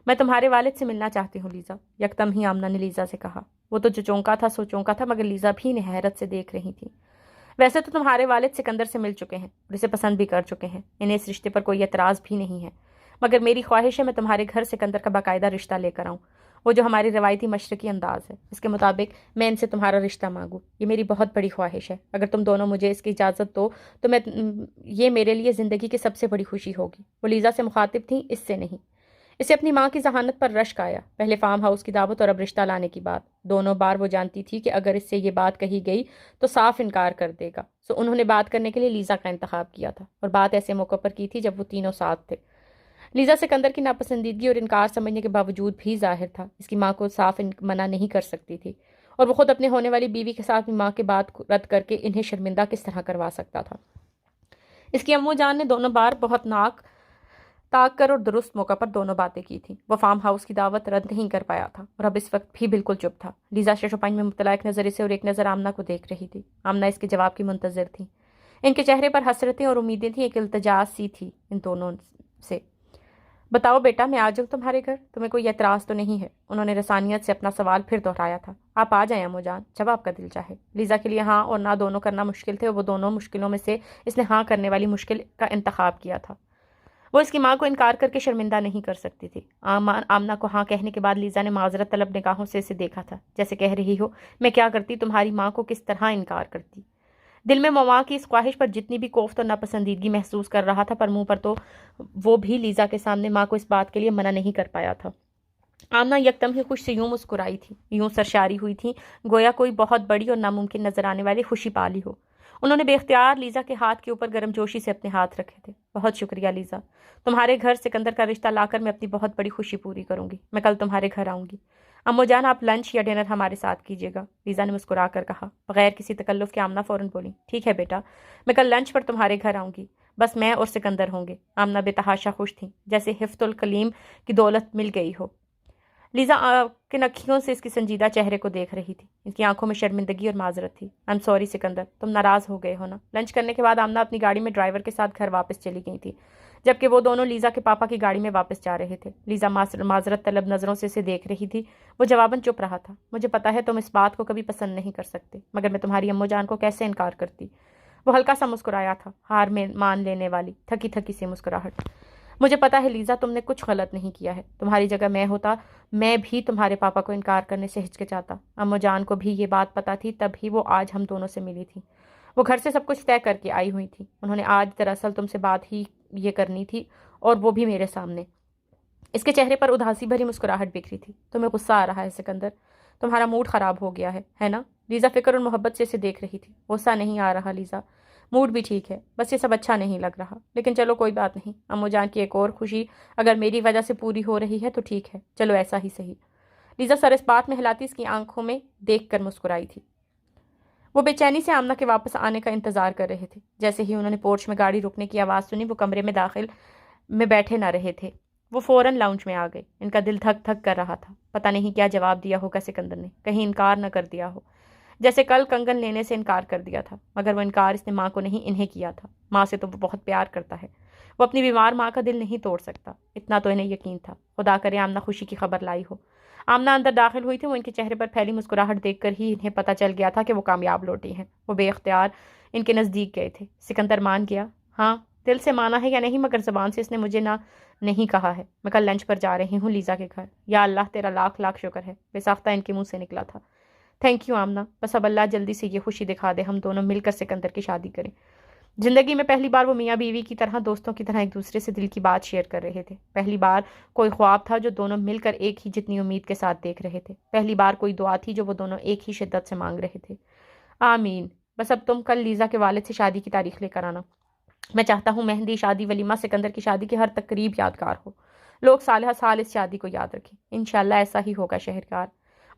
Speaker 1: میں تمہارے والد سے ملنا چاہتی ہوں لیزا. یکدم ہی آمنہ نے لیزا سے کہا. وہ تو جو چونکا تھا سو چونکا تھا، مگر لیزا بھی انہیں حیرت سے دیکھ رہی تھی. ویسے تو تمہارے والد سکندر سے مل چکے ہیں اور اسے پسند بھی کر چکے ہیں. انہیں اس رشتے پر کوئی اعتراض بھی نہیں ہے، مگر میری خواہش ہے میں تمہارے گھر سکندر کا باقاعدہ رشتہ لے کر آؤں. وہ جو ہماری روایتی مشرقی انداز ہے اس کے مطابق میں ان سے تمہارا رشتہ مانگوں. یہ میری بہت بڑی خواہش ہے. اگر تم دونوں مجھے اس کی اجازت دو تو یہ میرے لیے زندگی کی سب سے بڑی خوشی ہوگی. وہ لیزا سے مخاطب تھیں، اس سے نہیں. اسے اپنی ماں کی ذہانت پر رشک آیا. پہلے فارم ہاؤس کی دعوت اور اب رشتہ لانے کی بات. دونوں بار وہ جانتی تھی کہ اگر اس سے یہ بات کہی گئی تو صاف انکار کر دے گا. سو انہوں نے بات کرنے کے لیے لیزا کا انتخاب کیا تھا اور بات ایسے موقع پر کی تھی جب وہ تینوں ساتھ تھے. لیزا سکندر کی ناپسندیدگی اور انکار سمجھنے کے باوجود بھی ظاہر تھا اس کی ماں کو صاف منع نہیں کر سکتی تھی، اور وہ خود اپنے ہونے والی بیوی کے ساتھ بھی ماں کی بات رد کر کے انہیں شرمندہ کس طرح کروا سکتا تھا. اس کی امو جان نے دونوں بار بہت ناک طاق کر اور درست موقع پر دونوں باتیں کی تھیں۔ وہ فارم ہاؤس کی دعوت رد نہیں کر پایا تھا اور اب اس وقت بھی بالکل چپ تھا۔ لیزا ششوپائن میں مبتلا ایک نظر اسے اور ایک نظر آمنہ کو دیکھ رہی تھی۔ آمنہ اس کے جواب کی منتظر تھی۔ ان کے چہرے پر حسرتیں اور امیدیں تھیں، ایک التجاس سی تھی ان دونوں سے۔ بتاؤ بیٹا، میں آ جاؤں تمہارے گھر؟ تمہیں کوئی اعتراض تو نہیں ہے؟ انہوں نے رسانیت سے اپنا سوال پھر دہرایا تھا۔ آپ آ جائیں امو جان، جب آپ کا دل چاہے۔ لیزا کے لیے ہاں اور نہ دونوں کرنا مشکل تھے اور وہ دونوں مشکلوں میں سے اس نے ہاں کرنے والی مشکل کا انتخاب کیا تھا۔ وہ اس کی ماں کو انکار کر کے شرمندہ نہیں کر سکتی تھی۔ آمنہ کو ہاں کہنے کے بعد لیزا نے معذرت طلب نگاہوں سے اسے دیکھا تھا، جیسے کہہ رہی ہو میں کیا کرتی، تمہاری ماں کو کس طرح انکار کرتی۔ دل میں ماں کی اس خواہش پر جتنی بھی کوفت اور ناپسندیدگی محسوس کر رہا تھا، پر منہ پر تو وہ بھی لیزا کے سامنے ماں کو اس بات کے لیے منع نہیں کر پایا تھا۔ آمنہ یکدم ہی خوش سے یوں مسکرائی تھی، یوں سرشاری ہوئی تھی، گویا کوئی بہت بڑی اور ناممکن نظر آنے والی خوشی پالی ہو۔ انہوں نے بے اختیار لیزا کے ہاتھ کے اوپر گرم جوشی سے اپنے ہاتھ رکھے تھے۔ بہت شکریہ لیزا، تمہارے گھر سکندر کا رشتہ لا کر میں اپنی بہت بڑی خوشی پوری کروں گی۔ میں کل تمہارے گھر آؤں گی۔ امو جان، آپ لنچ یا ڈنر ہمارے ساتھ کیجیے گا، لیزا نے مسکرا کر کہا۔ بغیر کسی تکلف کے آمنہ فوراً بولی، ٹھیک ہے بیٹا، میں کل لنچ پر تمہارے گھر آؤں گی، بس میں اور سکندر ہوں گے۔ آمنہ بے تحاشا خوش تھیں، جیسے حفظ الکلیم کی دولت مل گئی ہو۔ لیزا کے نکھیوں سے اس کی سنجیدہ چہرے کو دیکھ رہی تھی، ان کی آنکھوں میں شرمندگی اور معذرت تھی۔ آئی ایم سوری سکندر، تم ناراض ہو گئے ہو نا؟ لنچ کرنے کے بعد آمنہ اپنی گاڑی میں ڈرائیور کے ساتھ گھر واپس چلی گئی تھی، جبکہ وہ دونوں لیزا کے پاپا کی گاڑی میں واپس جا رہے تھے۔ لیزا معذرت طلب نظروں سے اسے دیکھ رہی تھی۔ وہ جواباً چپ رہا تھا۔ مجھے پتا ہے تم اس بات کو کبھی پسند نہیں کر سکتے، مگر میں تمہاری امو جان کو کیسے انکار کرتی؟ وہ ہلکا سا مسکرایا تھا، ہار میں مان لینے والی تھکی تھکی سی مسکراہٹ۔ مجھے پتا ہے لیزا، تم نے کچھ غلط نہیں کیا ہے۔ تمہاری جگہ میں ہوتا، میں بھی تمہارے پاپا کو انکار کرنے سے ہچکچاتا۔ امو جان کو بھی یہ بات پتا تھی، تب ہی وہ آج ہم دونوں سے ملی تھی۔ وہ گھر سے سب کچھ طے کر کے آئی ہوئی تھی۔ انہوں نے آج دراصل تم سے بات ہی یہ کرنی تھی، اور وہ بھی میرے سامنے۔ اس کے چہرے پر اداسی بھری مسکراہٹ بکھری تھی۔ تمہیں غصہ آ رہا ہے سکندر؟ تمہارا موڈ خراب ہو گیا ہے نا؟ لیزا فکر اور محبت سے اسے دیکھ رہی تھی۔ غصہ نہیں آ رہا لیزا، موڈ بھی ٹھیک ہے، بس یہ سب اچھا نہیں لگ رہا، لیکن چلو کوئی بات نہیں۔ امو جان کی ایک اور خوشی اگر میری وجہ سے پوری ہو رہی ہے تو ٹھیک ہے، چلو ایسا ہی صحیح۔ لیزا سر اس بات میں ہلاتی اس کی آنکھوں میں دیکھ کر مسکرائی تھی۔ وہ بے چینی سے آمنہ کے واپس آنے کا انتظار کر رہے تھے۔ جیسے ہی انہوں نے پورچ میں گاڑی رکنے کی آواز سنی، وہ کمرے میں داخل میں بیٹھے نہ رہے تھے، وہ فوراً لاؤنج میں آ گئے۔ ان کا دل دھک دھک کر رہا تھا، پتہ نہیں کیا جواب دیا ہوگا سکندر نے، کہیں انکار نہ کر دیا ہو، جیسے کل کنگن لینے سے انکار کر دیا تھا، مگر وہ انکار اس نے ماں کو نہیں انہیں کیا تھا۔ ماں سے تو وہ بہت پیار کرتا ہے، وہ اپنی بیمار ماں کا دل نہیں توڑ سکتا، اتنا تو انہیں یقین تھا۔ خدا کرے آمنہ خوشی کی خبر لائی ہو۔ آمنہ اندر داخل ہوئی تھی، وہ ان کے چہرے پر پھیلی مسکراہٹ دیکھ کر ہی انہیں پتہ چل گیا تھا کہ وہ کامیاب لوٹی ہیں۔ وہ بے اختیار ان کے نزدیک گئے تھے۔ سکندر مان گیا؟ ہاں، دل سے مانا ہے یا نہیں، مگر زبان سے اس نے مجھے نہیں کہا ہے۔ میں کل لنچ پر جا رہی ہوں لیزا کے گھر۔ یا اللہ، تیرا لاکھ لاکھ شکر ہے، بے ساختہ ان کے منہ سے نکلا تھا۔ تھینک یو آمنہ، بس اب اللہ جلدی سے یہ خوشی دکھا دے، ہم دونوں مل کر سکندر کی شادی کریں۔ زندگی میں پہلی بار وہ میاں بیوی کی طرح، دوستوں کی طرح ایک دوسرے سے دل کی بات شیئر کر رہے تھے۔ پہلی بار کوئی خواب تھا جو دونوں مل کر ایک ہی جتنی امید کے ساتھ دیکھ رہے تھے۔ پہلی بار کوئی دعا تھی جو وہ دونوں ایک ہی شدت سے مانگ رہے تھے۔ آمین۔ بس اب تم کل لیزا کے والد سے شادی کی تاریخ لے کر آنا۔ میں چاہتا ہوں مہندی، شادی، ولیمہ، سکندر کی شادی کی ہر تقریب یادگار ہو، لوگ سالہ سال اس شادی کو یاد رکھیں۔ انشاءاللہ ایسا ہی ہوگا شہریار۔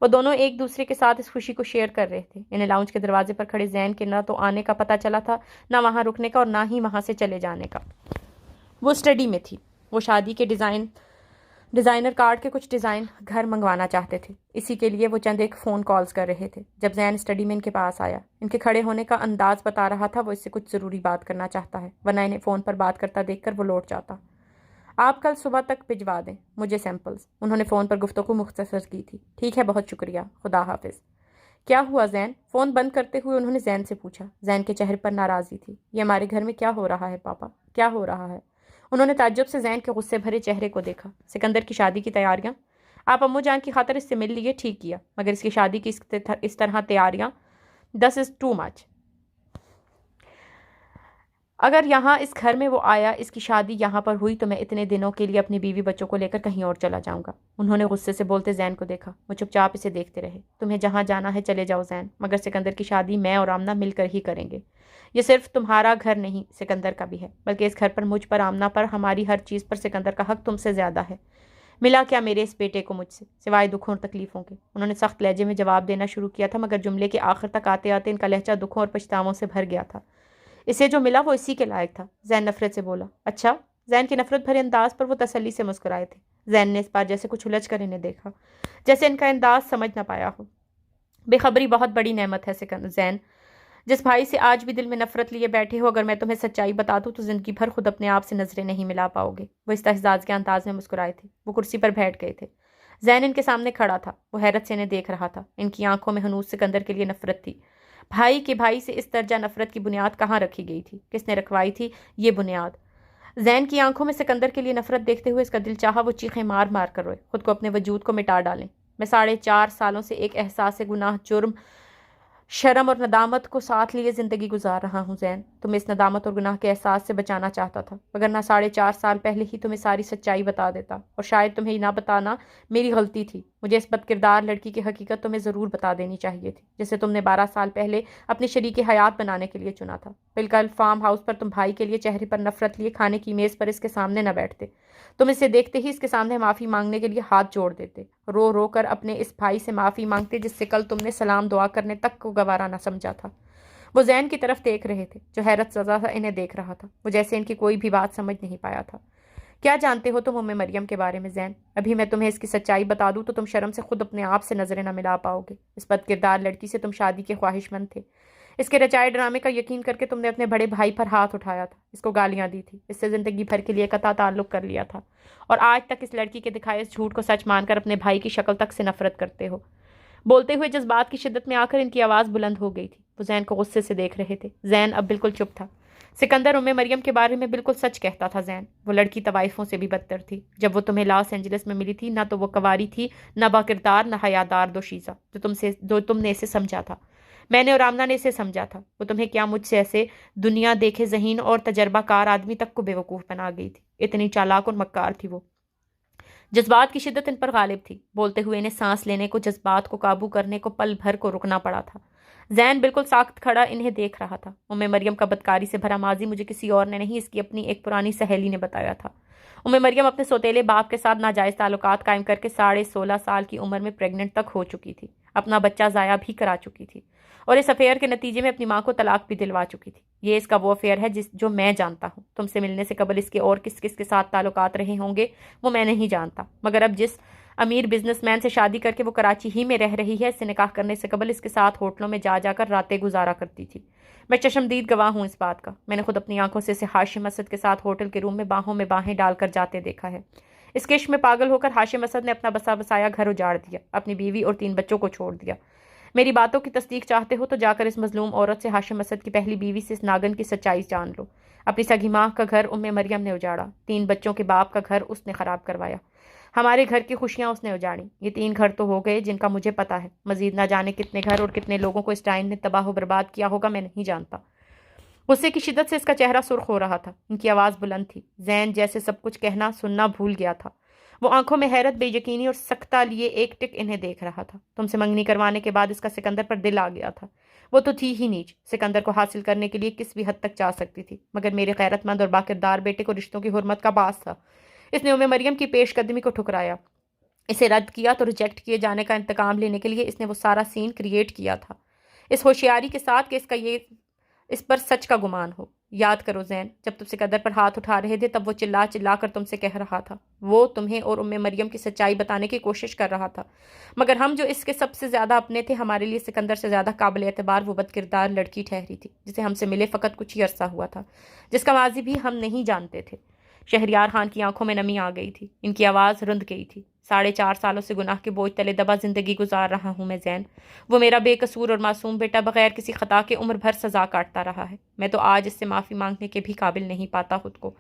Speaker 1: وہ دونوں ایک دوسرے کے ساتھ اس خوشی کو شیئر کر رہے تھے۔ انہیں لاؤنج کے دروازے پر کھڑے زین کے نہ تو آنے کا پتہ چلا تھا، نہ وہاں رکنے کا، اور نہ ہی وہاں سے چلے جانے کا۔ وہ اسٹڈی میں تھی۔ وہ شادی کے ڈیزائنر کارڈ کے کچھ ڈیزائن گھر منگوانا چاہتے تھے، اسی کے لیے وہ چند ایک فون کالز کر رہے تھے جب زین اسٹڈی میں ان کے پاس آیا۔ ان کے کھڑے ہونے کا انداز بتا رہا تھا وہ اس سے کچھ ضروری بات کرنا چاہتا ہے، ورنہ انہیں فون پر بات کرتا دیکھ کر وہ لوٹ جاتا۔ آپ کل صبح تک بھجوا دیں مجھے سیمپلز، انہوں نے فون پر گفتگو مختصر کی تھی۔ ٹھیک ہے، بہت شکریہ، خدا حافظ۔ کیا ہوا زین؟ فون بند کرتے ہوئے انہوں نے زین سے پوچھا۔ زین کے چہرے پر ناراضی تھی۔ یہ ہمارے گھر میں کیا ہو رہا ہے پاپا؟ کیا ہو رہا ہے؟ انہوں نے تعجب سے زین کے غصے بھرے چہرے کو دیکھا۔ سکندر کی شادی کی تیاریاں؟ آپ امو جان کی خاطر اس سے مل لیے، ٹھیک کیا، مگر اس کی شادی کی اس طرح تیاریاں، دس از ٹو مچ۔ اگر یہاں اس گھر میں وہ آیا، اس کی شادی یہاں پر ہوئی، تو میں اتنے دنوں کے لیے اپنی بیوی بچوں کو لے کر کہیں اور چلا جاؤں گا۔ انہوں نے غصے سے بولتے زین کو دیکھا۔ وہ چپ چاپ اسے دیکھتے رہے۔ تمہیں جہاں جانا ہے چلے جاؤ زین، مگر سکندر کی شادی میں اور آمنہ مل کر ہی کریں گے۔ یہ صرف تمہارا گھر نہیں، سکندر کا بھی ہے، بلکہ اس گھر پر، مجھ پر، آمنہ پر، ہماری ہر چیز پر سکندر کا حق تم سے زیادہ ہے۔ ملا کیا میرے اس بیٹے کو مجھ سے، سوائے دکھوں اور تکلیفوں کے؟ انہوں نے سخت لہجے میں جواب دینا شروع کیا تھا، مگر جملے کے آخر تک آتے آتے ان کا لہجہ دکھوں اور پچھتاووں سے بھر گیا تھا۔ اسے جو ملا وہ اسی کے لائق تھا، زین نفرت سے بولا۔ اچھا، زین کی نفرت بھرے انداز پر وہ تسلی سے مسکرائے تھے۔ زین نے اس بار جیسے کچھ الجھ کر انہیں دیکھا، جیسے ان کا انداز سمجھ نہ پایا ہو۔ بے خبری بہت بڑی نعمت ہے زین، جس بھائی سے آج بھی دل میں نفرت لیے بیٹھے ہو، اگر میں تمہیں سچائی بتا دوں تو زندگی بھر خود اپنے آپ سے نظریں نہیں ملا پاؤ گے۔ وہ استحزاز کے انداز میں مسکرائے تھے۔ وہ کرسی پر بیٹھ گئے تھے۔ زین ان کے سامنے کھڑا تھا۔ وہ حیرت سے انہیں دیکھ رہا تھا۔ ان کی آنکھوں میں ہنوز سکندر کے لیے نفرت تھی۔ بھائی کے بھائی سے اس درجہ نفرت کی بنیاد کہاں رکھی گئی تھی؟ کس نے رکھوائی تھی یہ بنیاد؟ زین کی آنکھوں میں سکندر کے لیے نفرت دیکھتے ہوئے اس کا دل چاہا وہ چیخیں مار مار کر روئے، خود کو اپنے وجود کو مٹا ڈالیں۔ میں 4.5 سالوں سے ایک احساس گناہ، جرم، شرم اور ندامت کو ساتھ لیے زندگی گزار رہا ہوں زین۔ تمہیں اس ندامت اور گناہ کے احساس سے بچانا چاہتا تھا، وگرنہ 4.5 سال پہلے ہی تمہیں ساری سچائی بتا دیتا، اور شاید تمہیں نہ بتانا میری غلطی تھی۔ مجھے اس بد کردار لڑکی کی حقیقت تمہیں ضرور بتا دینی چاہیے تھی، جسے تم نے 12 سال پہلے اپنی شریک حیات بنانے کے لیے چنا تھا۔ بالکل فارم ہاؤس پر تم بھائی کے لیے چہرے پر نفرت لیے کھانے کی میز پر اس کے سامنے نہ بیٹھتے، تم اسے دیکھتے ہی اس کے سامنے معافی مانگنے کے لیے ہاتھ جوڑ دیتے، رو رو کر اپنے اس بھائی سے معافی مانگتے جس سے کل تم نے سلام دعا کرنے تک کو گوارا نہ سمجھا تھا۔ وہ زین کی طرف دیکھ رہے تھے، جو حیرت زدہ انہیں دیکھ رہا تھا۔ وہ جیسے ان کی کوئی بھی بات سمجھ نہیں پایا تھا۔ کیا جانتے ہو تم مریم کے بارے میں زین؟ ابھی میں تمہیں اس کی سچائی بتا دوں تو تم شرم سے خود اپنے آپ سے نظریں نہ ملا پاؤ گے۔ اس بد کردار لڑکی سے تم شادی کے خواہش مند تھے۔ اس کے رچائے ڈرامے کا یقین کر کے تم نے اپنے بڑے بھائی پر ہاتھ اٹھایا تھا، اس کو گالیاں دی تھی، اس سے زندگی بھر کے لیے قطع تعلق کر لیا تھا، اور آج تک اس لڑکی کے دکھائے اس جھوٹ کو سچ مان کر اپنے بھائی کی شکل تک سے نفرت کرتے ہو۔ بولتے ہوئے جذبات کی شدت میں آ کر ان کی آواز بلند ہو گئی تھی۔ وہ زین کو غصے سے دیکھ رہے تھے۔ زین اب بالکل چپ تھا۔ سکندر مریم کے بارے میں بالکل سچ کہتا تھا زین۔ وہ لڑکی طوائفوں سے بھی بدتر تھی۔ جب وہ تمہیں لاس اینجلس میں ملی تھی، نہ تو وہ کنواری تھی، نہ با کردار، نہ حیادار دوشیزہ جو تم نے اسے سمجھا تھا۔ میں نے اور آمنہ نے اسے سمجھا تھا۔ وہ تمہیں کیا مجھ سے ایسے دنیا دیکھے ذہین اور تجربہ کار آدمی تک کو بے وقوف بنا گئی تھی۔ اتنی چالاک اور مکار تھی وہ۔ جذبات کی شدت ان پر غالب تھی۔ بولتے ہوئے انہیں سانس لینے کو، جذبات کو قابو کرنے کو پل بھر کو رکنا پڑا تھا۔ زین بالکل ساکت کھڑا انہیں دیکھ رہا تھا۔ مریم کا بدکاری سے بھرا ماضی مجھے کسی اور نے نہیں، اس کی اپنی ایک پرانی سہیلی نے بتایا تھا۔ مریم اپنے سوتیلے باپ کے ساتھ ناجائز تعلقات قائم کر کے 16.5 سال کی عمر میں پریگننٹ تک ہو چکی تھی، اپنا بچہ ضائع بھی کرا چکی تھی، اور اس افیئر کے نتیجے میں اپنی ماں کو طلاق بھی دلوا چکی تھی۔ یہ اس کا وہ افیئر ہے جو میں جانتا ہوں۔ تم سے ملنے سے قبل اس کے اور کس کس کے ساتھ تعلقات رہے ہوں گے وہ میں نہیں جانتا، مگر اب جس امیر بزنس مین سے شادی کر کے وہ کراچی ہی میں رہ رہی ہے، اس سے نکاح کرنے سے قبل اس کے ساتھ ہوٹلوں میں جا کر راتیں گزارا کرتی تھی۔ میں چشمدید گواہ ہوں اس بات کا۔ میں نے خود اپنی آنکھوں سے اسے ہاشم اسد کے ساتھ ہوٹل کے روم میں باہوں میں باہیں ڈال کر جاتے دیکھا ہے۔ اس کے عشق میں پاگل ہو کر ہاشم اسد نے اپنا بسا بسایا گھر اجاڑ دیا، اپنی بیوی اور 3 بچوں کو چھوڑ دیا۔ میری باتوں کی تصدیق چاہتے ہو تو جا کر اس مظلوم عورت سے، ہاشم اسد کی پہلی بیوی سے، اس ناگن کی سچائی جان لو۔ اپنی سگی ماں کا گھر مریم نے اجاڑا، 3 بچوں کے باپ کا گھر اس نے خراب کروایا، ہمارے گھر کی خوشیاں اس نے اجاڑی۔ یہ 3 گھر تو ہو گئے جن کا مجھے پتا ہے، مزید نہ جانے کتنے گھر اور کتنے لوگوں کو اس ٹائم نے تباہ و برباد کیا ہوگا میں نہیں جانتا۔ غصے کی شدت سے اس کا چہرہ سرخ ہو رہا تھا۔ ان کی آواز بلند تھی۔ زین جیسے سب کچھ کہنا سننا بھول گیا تھا۔ وہ آنکھوں میں حیرت، بے یقینی اور سکتہ لیے ایک ٹک انہیں دیکھ رہا تھا۔ تم سے منگنی کروانے کے بعد اس کا سکندر پر دل آ گیا تھا۔ وہ تو تھی ہی نیچ، سکندر کو حاصل کرنے کے لیے کس بھی حد تک جا سکتی تھی، مگر میرے غیرت مند اور باکردار بیٹے کو رشتوں کی حرمت کا باعث تھا۔ اس نے مریم کی پیش قدمی کو ٹھکرایا، اسے رد کیا تو ریجیکٹ کیے جانے کا انتقام لینے کے لیے اس نے وہ سارا سین کریٹ کیا تھا، اس ہوشیاری کے ساتھ کہ اس پر سچ کا گمان ہو۔ یاد کرو زین، جب تم سکندر پر ہاتھ اٹھا رہے تھے تب وہ چلا چلا کر تم سے کہہ رہا تھا، وہ تمہیں اور مریم کی سچائی بتانے کی کوشش کر رہا تھا، مگر ہم جو اس کے سب سے زیادہ اپنے تھے، ہمارے لیے سکندر سے زیادہ قابل اعتبار وہ بد کردار لڑکی ٹھہری تھی، جسے ہم سے ملے فقط کچھ ہی عرصہ ہوا تھا، جس کا ماضی بھی ہم نہیں جانتے تھے۔ شہریار خان کی آنکھوں میں نمی آ گئی تھی، ان کی آواز رند گئی تھی۔ 4.5 سالوں سے گناہ کے بوجھ تلے دبا زندگی گزار رہا ہوں میں زین۔ وہ میرا بے قصور اور معصوم بیٹا بغیر کسی خطا کے عمر بھر سزا کاٹتا رہا ہے۔ میں تو آج اس سے معافی مانگنے کے بھی قابل نہیں پاتا خود کو۔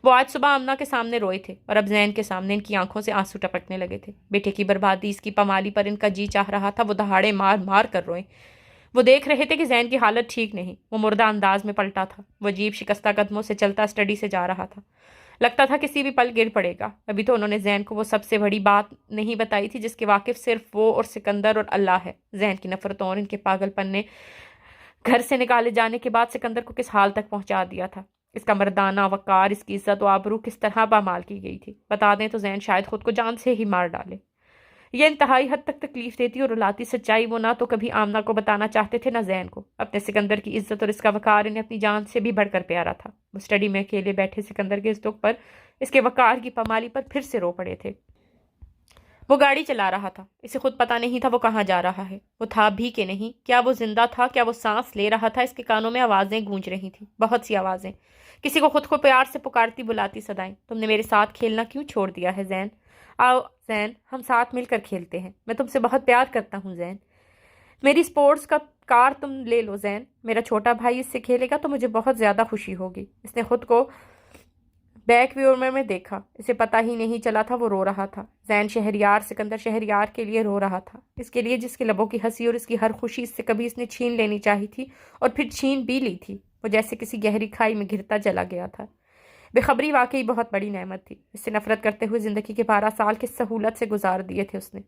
Speaker 1: وہ آج صبح آمنہ کے سامنے روئے تھے، اور اب زین کے سامنے ان کی آنکھوں سے آنسو ٹپکنے لگے تھے۔ بیٹے کی بربادی، اس کی پامالی پر ان کا جی چاہ رہا تھا وہ دہاڑے مار مار کر روئیں۔ وہ دیکھ رہے تھے کہ زین کی حالت ٹھیک نہیں، وہ مردہ انداز میں پلٹا تھا، وہ عجیب شکستہ قدموں سے چلتا اسٹڈی سے جا رہا تھا، لگتا تھا کسی بھی پل گر پڑے گا۔ ابھی تو انہوں نے زین کو وہ سب سے بڑی بات نہیں بتائی تھی جس کے واقف صرف وہ اور سکندر اور اللہ ہے۔ زین کی نفرتوں اور ان کے پاگل پن نے گھر سے نکالے جانے کے بعد سکندر کو کس حال تک پہنچا دیا تھا، اس کا مردانہ وقار، اس کی عزت و آبرو کس طرح پامال کی گئی تھی۔ بتا دیں تو زین شاید خود کو جان سے ہی مار ڈالے۔ یہ انتہائی حد تک تکلیف دیتی اور رلاتی سچائی وہ نہ تو کبھی آمنہ کو بتانا چاہتے تھے، نہ زین کو۔ اپنے سکندر کی عزت اور اس کا وقار انہیں اپنی جان سے بھی بڑھ کر پیارا تھا۔ وہ وہ اسٹڈی میں اکیلے بیٹھے سکندر کے اس دکھ پر، اس کے وقار کی پامالی پر پھر سے رو پڑے تھے۔ وہ گاڑی چلا رہا تھا، اسے خود پتا نہیں تھا وہ کہاں جا رہا ہے، وہ تھا بھی کہ نہیں، کیا وہ زندہ تھا، کیا وہ سانس لے رہا تھا؟ اس کے کانوں میں آوازیں گونج رہی تھیں، بہت سی آوازیں، کسی کو خود کو پیار سے پکارتی بلاتی صدائیں۔ تم نے میرے ساتھ کھیلنا کیوں چھوڑ دیا ہے زین؟ آؤ زین، ہم ساتھ مل کر کھیلتے ہیں، میں تم سے بہت پیار کرتا ہوں زین۔ میری سپورٹس کا کار تم لے لو زین، میرا چھوٹا بھائی اس سے کھیلے گا تو مجھے بہت زیادہ خوشی ہوگی۔ اس نے خود کو بیک ویو میں دیکھا، اسے پتا ہی نہیں چلا تھا وہ رو رہا تھا۔ زین شہریار، سکندر شہریار کے لیے رو رہا تھا، اس کے لیے جس کے لبوں کی ہنسی اور اس کی ہر خوشی اس سے کبھی اس نے چھین لینی چاہی تھی اور پھر چھین بھی لی تھی۔ وہ جیسے کسی گہری کھائی میں گرتا چلا گیا تھا۔ بے خبری واقعی بہت بڑی نعمت تھی، اس سے نفرت کرتے ہوئے زندگی کے 12 سال کس سہولت سے گزار دیے تھے اس نے۔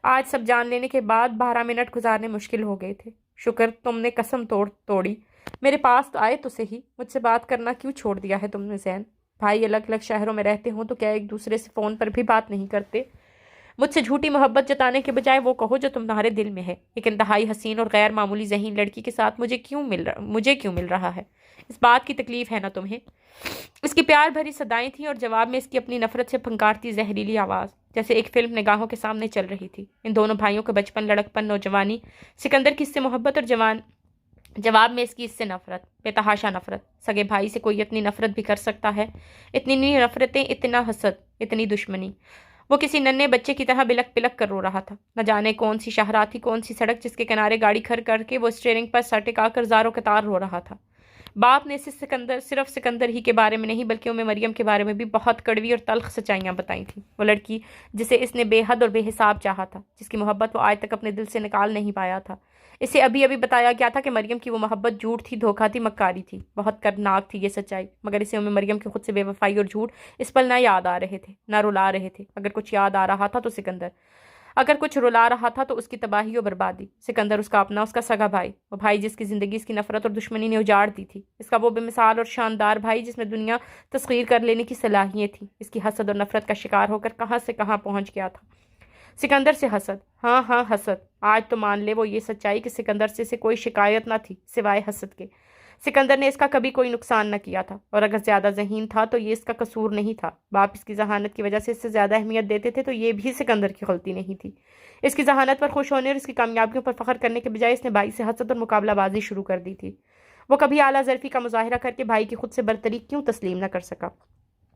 Speaker 1: آج سب جان لینے کے بعد 12 منٹ گزارنے مشکل ہو گئے تھے۔ شکر تم نے قسم توڑی، میرے پاس تو آئے تو صحیح، مجھ سے بات کرنا کیوں چھوڑ دیا ہے تم نے زین؟ بھائی الگ الگ شہروں میں رہتے ہوں تو کیا ایک دوسرے سے فون پر بھی بات نہیں کرتے؟ مجھ سے جھوٹی محبت جتانے کے بجائے وہ کہو جو تمہارے دل میں ہے۔ ایک انتہائی حسین اور غیر معمولی ذہین لڑکی کے ساتھ مجھے کیوں مل رہا ہے؟ اس بات کی تکلیف ہے نا تمہیں؟ اس کی پیار بھری صدائیں تھیں اور جواب میں اس کی اپنی نفرت سے پھنکارتی زہریلی آواز، جیسے ایک فلم نگاہوں کے سامنے چل رہی تھی۔ ان دونوں بھائیوں کے بچپن، لڑکپن، نوجوانی، سکندر کی اس سے محبت اور جواب میں اس کی اس سے نفرت، بے تحاشا نفرت۔ سگے بھائی سے کوئی اتنی نفرت بھی کر سکتا ہے؟ اتنی نفرتیں، اتنا حسد، اتنی دشمنی۔ وہ کسی ننھے بچے کی طرح بلک بلک کر رو رہا تھا۔ نہ جانے کون سی شاہراہ تھی، کون سی سڑک جس کے کنارے گاڑی کھڑ کر کے وہ اسٹیئرنگ پر سر ٹکا کر زاروں قطار رو رہا تھا۔ باپ نے اسے صرف سکندر ہی کے بارے میں نہیں بلکہ مریم کے بارے میں بھی بہت کڑوی اور تلخ سچائیاں بتائی تھیں۔ وہ لڑکی جسے اس نے بے حد اور بے حساب چاہا تھا، جس کی محبت وہ آج تک اپنے دل سے نکال نہیں پایا تھا۔ اسے ابھی بتایا گیا تھا کہ مریم کی وہ محبت جھوٹ تھی، دھوکہ تھی، مکاری تھی۔ بہت کرناک تھی یہ سچائی، مگر اسے مریم کی خود سے بے وفائی اور جھوٹ اس پل نہ یاد آ رہے تھے، نہ رلا رہے تھے۔ اگر کچھ یاد آ رہا تھا تو سکندر، اگر کچھ رلا رہا تھا تو اس کی تباہی اور بربادی۔ سکندر اس کا اپنا، اس کا سگا بھائی، وہ بھائی جس کی زندگی اس کی نفرت اور دشمنی نے اجاڑ دی تھی، اس کا وہ بے مثال اور شاندار بھائی جس میں دنیا تسخیر کر لینے کی صلاحیت تھی۔ اس کی حسد اور نفرت کا شکار ہو کر کہاں سے کہاں پہنچ گیا تھا۔ سکندر سے حسد، ہاں حسد۔ آج تو مان لے وہ یہ سچائی کہ سکندر سے اسے کوئی شکایت نہ تھی سوائے حسد کے۔ سکندر نے اس کا کبھی کوئی نقصان نہ کیا تھا، اور اگر زیادہ ذہین تھا تو یہ اس کا قصور نہیں تھا۔ باپ اس کی ذہانت کی وجہ سے اس سے زیادہ اہمیت دیتے تھے تو یہ بھی سکندر کی غلطی نہیں تھی۔ اس کی ذہانت پر خوش ہونے اور اس کی کامیابیوں پر فخر کرنے کے بجائے اس نے بھائی سے حسد اور مقابلہ بازی شروع کر دی تھی۔ وہ کبھی اعلیٰ ظرفی کا مظاہرہ کر کے بھائی کی خود سے برتری کیوں تسلیم نہ کر سکا؟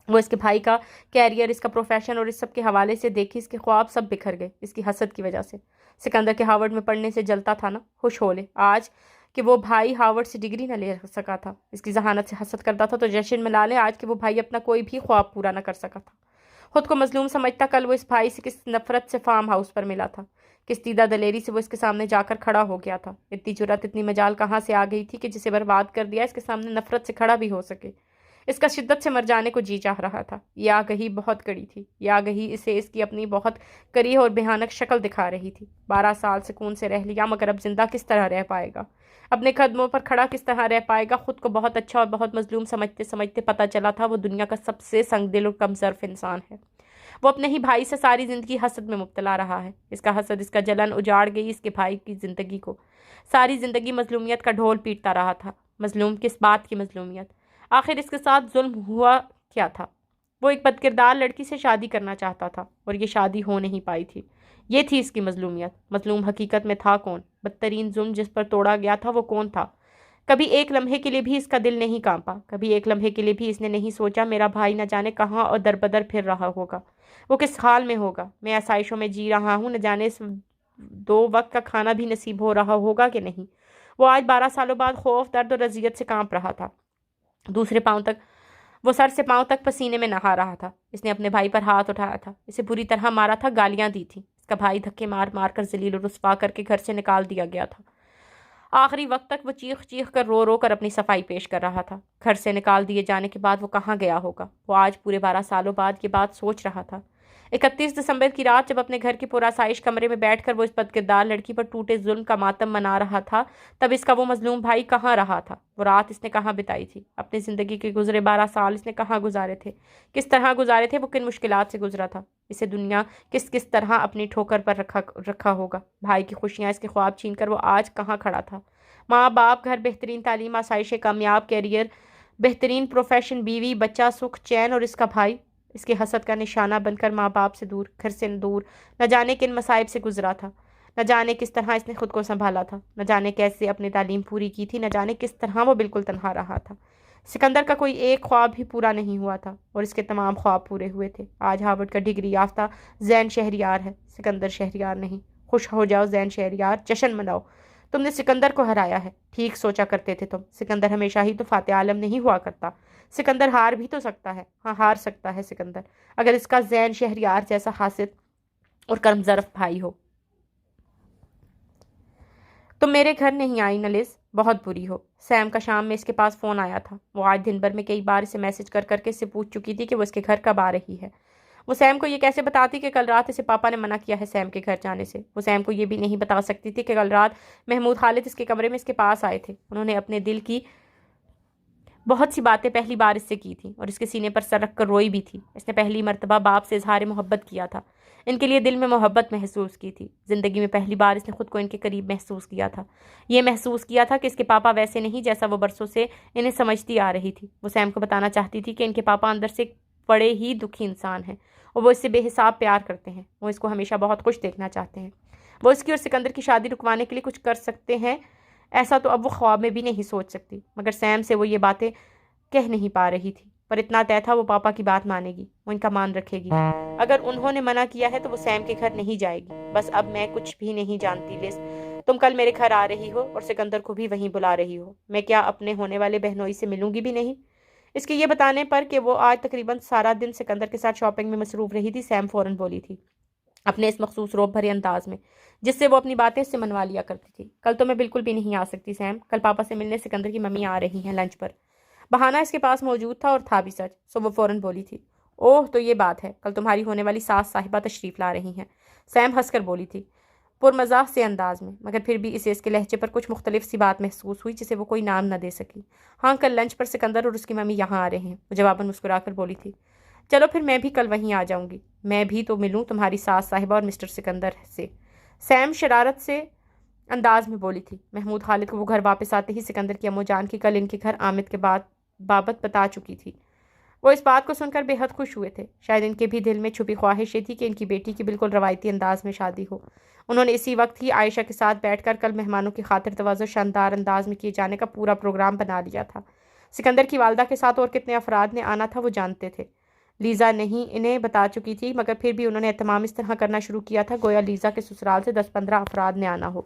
Speaker 1: وہ اس کے بھائی کا کیریئر، اس کا پروفیشن اور اس سب کے حوالے سے دیکھی اس کے خواب سب بکھر گئے اس کی حسد کی وجہ سے۔ سکندر کے ہارورڈ میں پڑھنے سے جلتا تھا نا، خوش ہو لے آج کہ وہ بھائی ہارورڈ سے ڈگری نہ لے سکا تھا۔ اس کی ذہانت سے حسد کرتا تھا تو جشن منا لے آج کہ وہ بھائی اپنا کوئی بھی خواب پورا نہ کر سکا تھا۔ خود کو مظلوم سمجھتا کل وہ اس بھائی سے کس نفرت سے فارم ہاؤس پر ملا تھا، کس دیدہ دلیری سے وہ اس کے سامنے جا کر کھڑا ہو گیا تھا۔ اتنی جرأت، اتنی مجال کہاں سے آ گئی تھی کہ جسے برباد کر دیا اس کے سامنے نفرت سے کھڑا بھی ہو سکے؟ اس کا شدت سے مر جانے کو جی چاہ رہا تھا۔ یہ آگہی بہت کڑی تھی، یہ آگہی اسے اس کی اپنی بہت کریہ اور بھیانک شکل دکھا رہی تھی۔ 12 سال سکون سے رہ لیا، مگر اب زندہ کس طرح رہ پائے گا؟ اپنے قدموں پر کھڑا کس طرح رہ پائے گا؟ خود کو بہت اچھا اور بہت مظلوم سمجھتے سمجھتے پتہ چلا تھا وہ دنیا کا سب سے سنگ دل اور کم ظرف انسان ہے۔ وہ اپنے ہی بھائی سے ساری زندگی حسد میں مبتلا رہا ہے۔ اس کا حسد، اس کا جلن اجاڑ گئی اس کے بھائی کی زندگی کو۔ ساری زندگی مظلومیت کا ڈھول پیٹتا رہا تھا۔ مظلوم کس بات کی مظلومیت؟ آخر اس کے ساتھ ظلم ہوا کیا تھا؟ وہ ایک بد کردار لڑکی سے شادی کرنا چاہتا تھا اور یہ شادی ہو نہیں پائی تھی۔ یہ تھی اس کی مظلومیت۔ مظلوم حقیقت میں تھا کون؟ بدترین ظلم جس پر توڑا گیا تھا وہ کون تھا؟ کبھی ایک لمحے کے لیے بھی اس کا دل نہیں کانپا، کبھی ایک لمحے کے لیے بھی اس نے نہیں سوچا میرا بھائی نہ جانے کہاں اور در بدر پھر رہا ہوگا، وہ کس حال میں ہوگا، میں آسائشوں میں جی رہا ہوں، نہ جانے اس 2 وقت کا کھانا بھی نصیب ہو رہا ہوگا کہ نہیں۔ وہ آج 12 سالوں بعد خوف، درد اور اذیت سے کانپ رہا تھا۔ وہ سر سے پاؤں تک پسینے میں نہا رہا تھا۔ اس نے اپنے بھائی پر ہاتھ اٹھایا تھا، اسے بری طرح مارا تھا، گالیاں دی تھی۔ اس کا بھائی دھکے مار مار کر ذلیل و رسوا کر کے گھر سے نکال دیا گیا تھا۔ آخری وقت تک وہ چیخ چیخ کر رو رو کر اپنی صفائی پیش کر رہا تھا۔ گھر سے نکال دیے جانے کے بعد وہ کہاں گیا ہوگا؟ وہ آج پورے 12 سالوں بعد یہ بات سوچ رہا تھا۔ 31 دسمبر کی رات جب اپنے گھر کے پرآسائش کمرے میں بیٹھ کر وہ اس بد کردار لڑکی پر ٹوٹے ظلم کا ماتم منا رہا تھا، تب اس کا وہ مظلوم بھائی کہاں رہا تھا؟ وہ رات اس نے کہاں بتائی تھی؟ اپنی زندگی کے گزرے 12 سال اس نے کہاں گزارے تھے؟ کس طرح گزارے تھے؟ وہ کن مشکلات سے گزرا تھا؟ اسے دنیا کس طرح اپنی ٹھوکر پر رکھا ہوگا؟ بھائی کی خوشیاں، اس کے خواب چھین کر وہ آج کہاں کھڑا تھا؟ ماں باپ، گھر، بہترین تعلیم، آسائش، کامیاب کیریئر، بہترین پروفیشن، بیوی، بچہ، سکھ، چین، اور اس کا بھائی اس کے حسد کا نشانہ بن کر ماں باپ سے دور، گھر سے دور، نہ جانے کن مصائب سے گزرا تھا، نہ جانے کس طرح اس نے خود کو سنبھالا تھا، نہ جانے کیسے اپنی تعلیم پوری کی تھی، نہ جانے کس طرح وہ بالکل تنہا رہا تھا۔ سکندر کا کوئی ایک خواب بھی پورا نہیں ہوا تھا اور اس کے تمام خواب پورے ہوئے تھے۔ آج ہارورڈ کا ڈگری یافتہ زین شہریار ہے، سکندر شہریار نہیں۔ خوش ہو جاؤ زین شہریار، جشن مناؤ، تم نے سکندر کو ہرایا ہے۔ ٹھیک سوچا کرتے تھے تم، سکندر ہمیشہ ہی تو فاتح عالم نہیں ہوا کرتا، سکندر ہار بھی تو سکتا ہے، ہاں ہار سکتا ہے سکندر، اگر اس کا زین شہریار جیسا حاسد اور کرم ظرف بھائی ہو۔ تم میرے گھر نہیں آئی نلز، بہت بری ہو۔ سیم کا شام میں اس کے پاس فون آیا تھا۔ وہ آج دن بھر میں کئی بار اسے میسج کر کر کے اس سے پوچھ چکی تھی کہ وہ اس کے گھر کب آ رہی ہے۔ وہ سیم کو یہ کیسے بتاتی کہ کل رات اسے پاپا نے منع کیا ہے سیم کے گھر جانے سے۔ وہ سیم کو یہ بھی نہیں بتا سکتی تھی کہ کل رات محمود خالد اس کے کمرے میں اس کے پاس آئے تھے۔ انہوں نے اپنے دل کی بہت سی باتیں پہلی بار اس سے کی تھیں اور اس کے سینے پر سر رکھ کر روئی بھی تھی۔ اس نے پہلی مرتبہ باپ سے اظہار محبت کیا تھا، ان کے لیے دل میں محبت محسوس کی تھی۔ زندگی میں پہلی بار اس نے خود کو ان کے قریب محسوس کیا تھا۔ یہ محسوس کیا تھا کہ اس کے پاپا ویسے نہیں جیسا وہ برسوں سے انہیں سمجھتی آ رہی تھی۔ وہ سیم کو بتانا چاہتی تھی کہ ان کے پاپا اندر سے بڑے ہی دکھی انسان ہیں اور وہ اس سے بے حساب پیار کرتے ہیں۔ وہ اس کو ہمیشہ بہت خوش دیکھنا چاہتے ہیں۔ وہ اس کی اور سکندر کی شادی رکوانے کے لیے کچھ کر سکتے ہیں، ایسا تو اب وہ خواب میں بھی نہیں سوچ سکتی، مگر سیم سے وہ یہ باتیں کہہ نہیں پا رہی تھی۔ پر اتنا طے تھا وہ پاپا کی بات مانے گی، وہ ان کا مان رکھے گی۔ اگر انہوں نے منع کیا ہے تو وہ سیم کے گھر نہیں جائے گی۔ بس اب میں کچھ بھی نہیں جانتی لز، تم کل میرے گھر آ رہی ہو اور سکندر کو بھی وہیں بلا رہی ہو۔ میں کیا اپنے ہونے والے بہنوئی سے ملوں گی بھی نہیں؟ اس کے یہ بتانے پر کہ وہ آج تقریباً سارا دن سکندر کے ساتھ شاپنگ میں مصروف رہی تھی، سیم فوراً بولی تھی اپنے اس مخصوص روب بھرے انداز میں جس سے وہ اپنی باتیں اس سے منوا لیا کرتی تھی۔ کل تو میں بالکل بھی نہیں آ سکتی سیم، کل پاپا سے ملنے سکندر کی ممی آ رہی ہیں لنچ پر۔ بہانہ اس کے پاس موجود تھا اور تھا بھی سچ، سو وہ فوراً بولی تھی اوہ تو یہ بات ہے، کل تمہاری ہونے والی ساس صاحبہ تشریف لا رہی ہیں۔ سیم ہنس کر بولی تھی پرمزاح سے انداز میں، مگر پھر بھی اسے اس کے لہجے پر کچھ مختلف سی بات محسوس ہوئی جسے وہ کوئی نام نہ دے سکی۔ ہاں کل لنچ پر سکندر اور اس کی ممی یہاں آ رہے ہیں، وہ جواباً مسکرا کر بولی تھی چلو پھر میں بھی کل وہیں آ جاؤں گی، میں بھی تو ملوں تمہاری ساس صاحبہ اور مسٹر سکندر سے۔ سیم شرارت سے انداز میں بولی تھی۔ محمود خالد کو وہ گھر واپس آتے ہی سکندر کی امو جان کی کل ان کے گھر آمد کے بابت بتا چکی تھی۔ وہ اس بات کو سن کر بے حد خوش ہوئے تھے۔ شاید ان کے بھی دل میں چھپی خواہش یہ تھی کہ ان کی بیٹی کی بالکل روایتی انداز میں شادی ہو۔ انہوں نے اسی وقت ہی عائشہ کے ساتھ بیٹھ کر کل مہمانوں کی خاطر تواضع شاندار انداز میں کیے جانے کا پورا پروگرام بنا لیا تھا۔ سکندر کی والدہ کے ساتھ اور کتنے افراد نے آنا تھا وہ جانتے تھے۔ لیزا نہیں انہیں بتا چکی تھی، مگر پھر بھی انہوں نے اہتمام اس طرح کرنا شروع کیا تھا گویا لیزا کے سسرال سے 10-15 افراد نے آنا ہو۔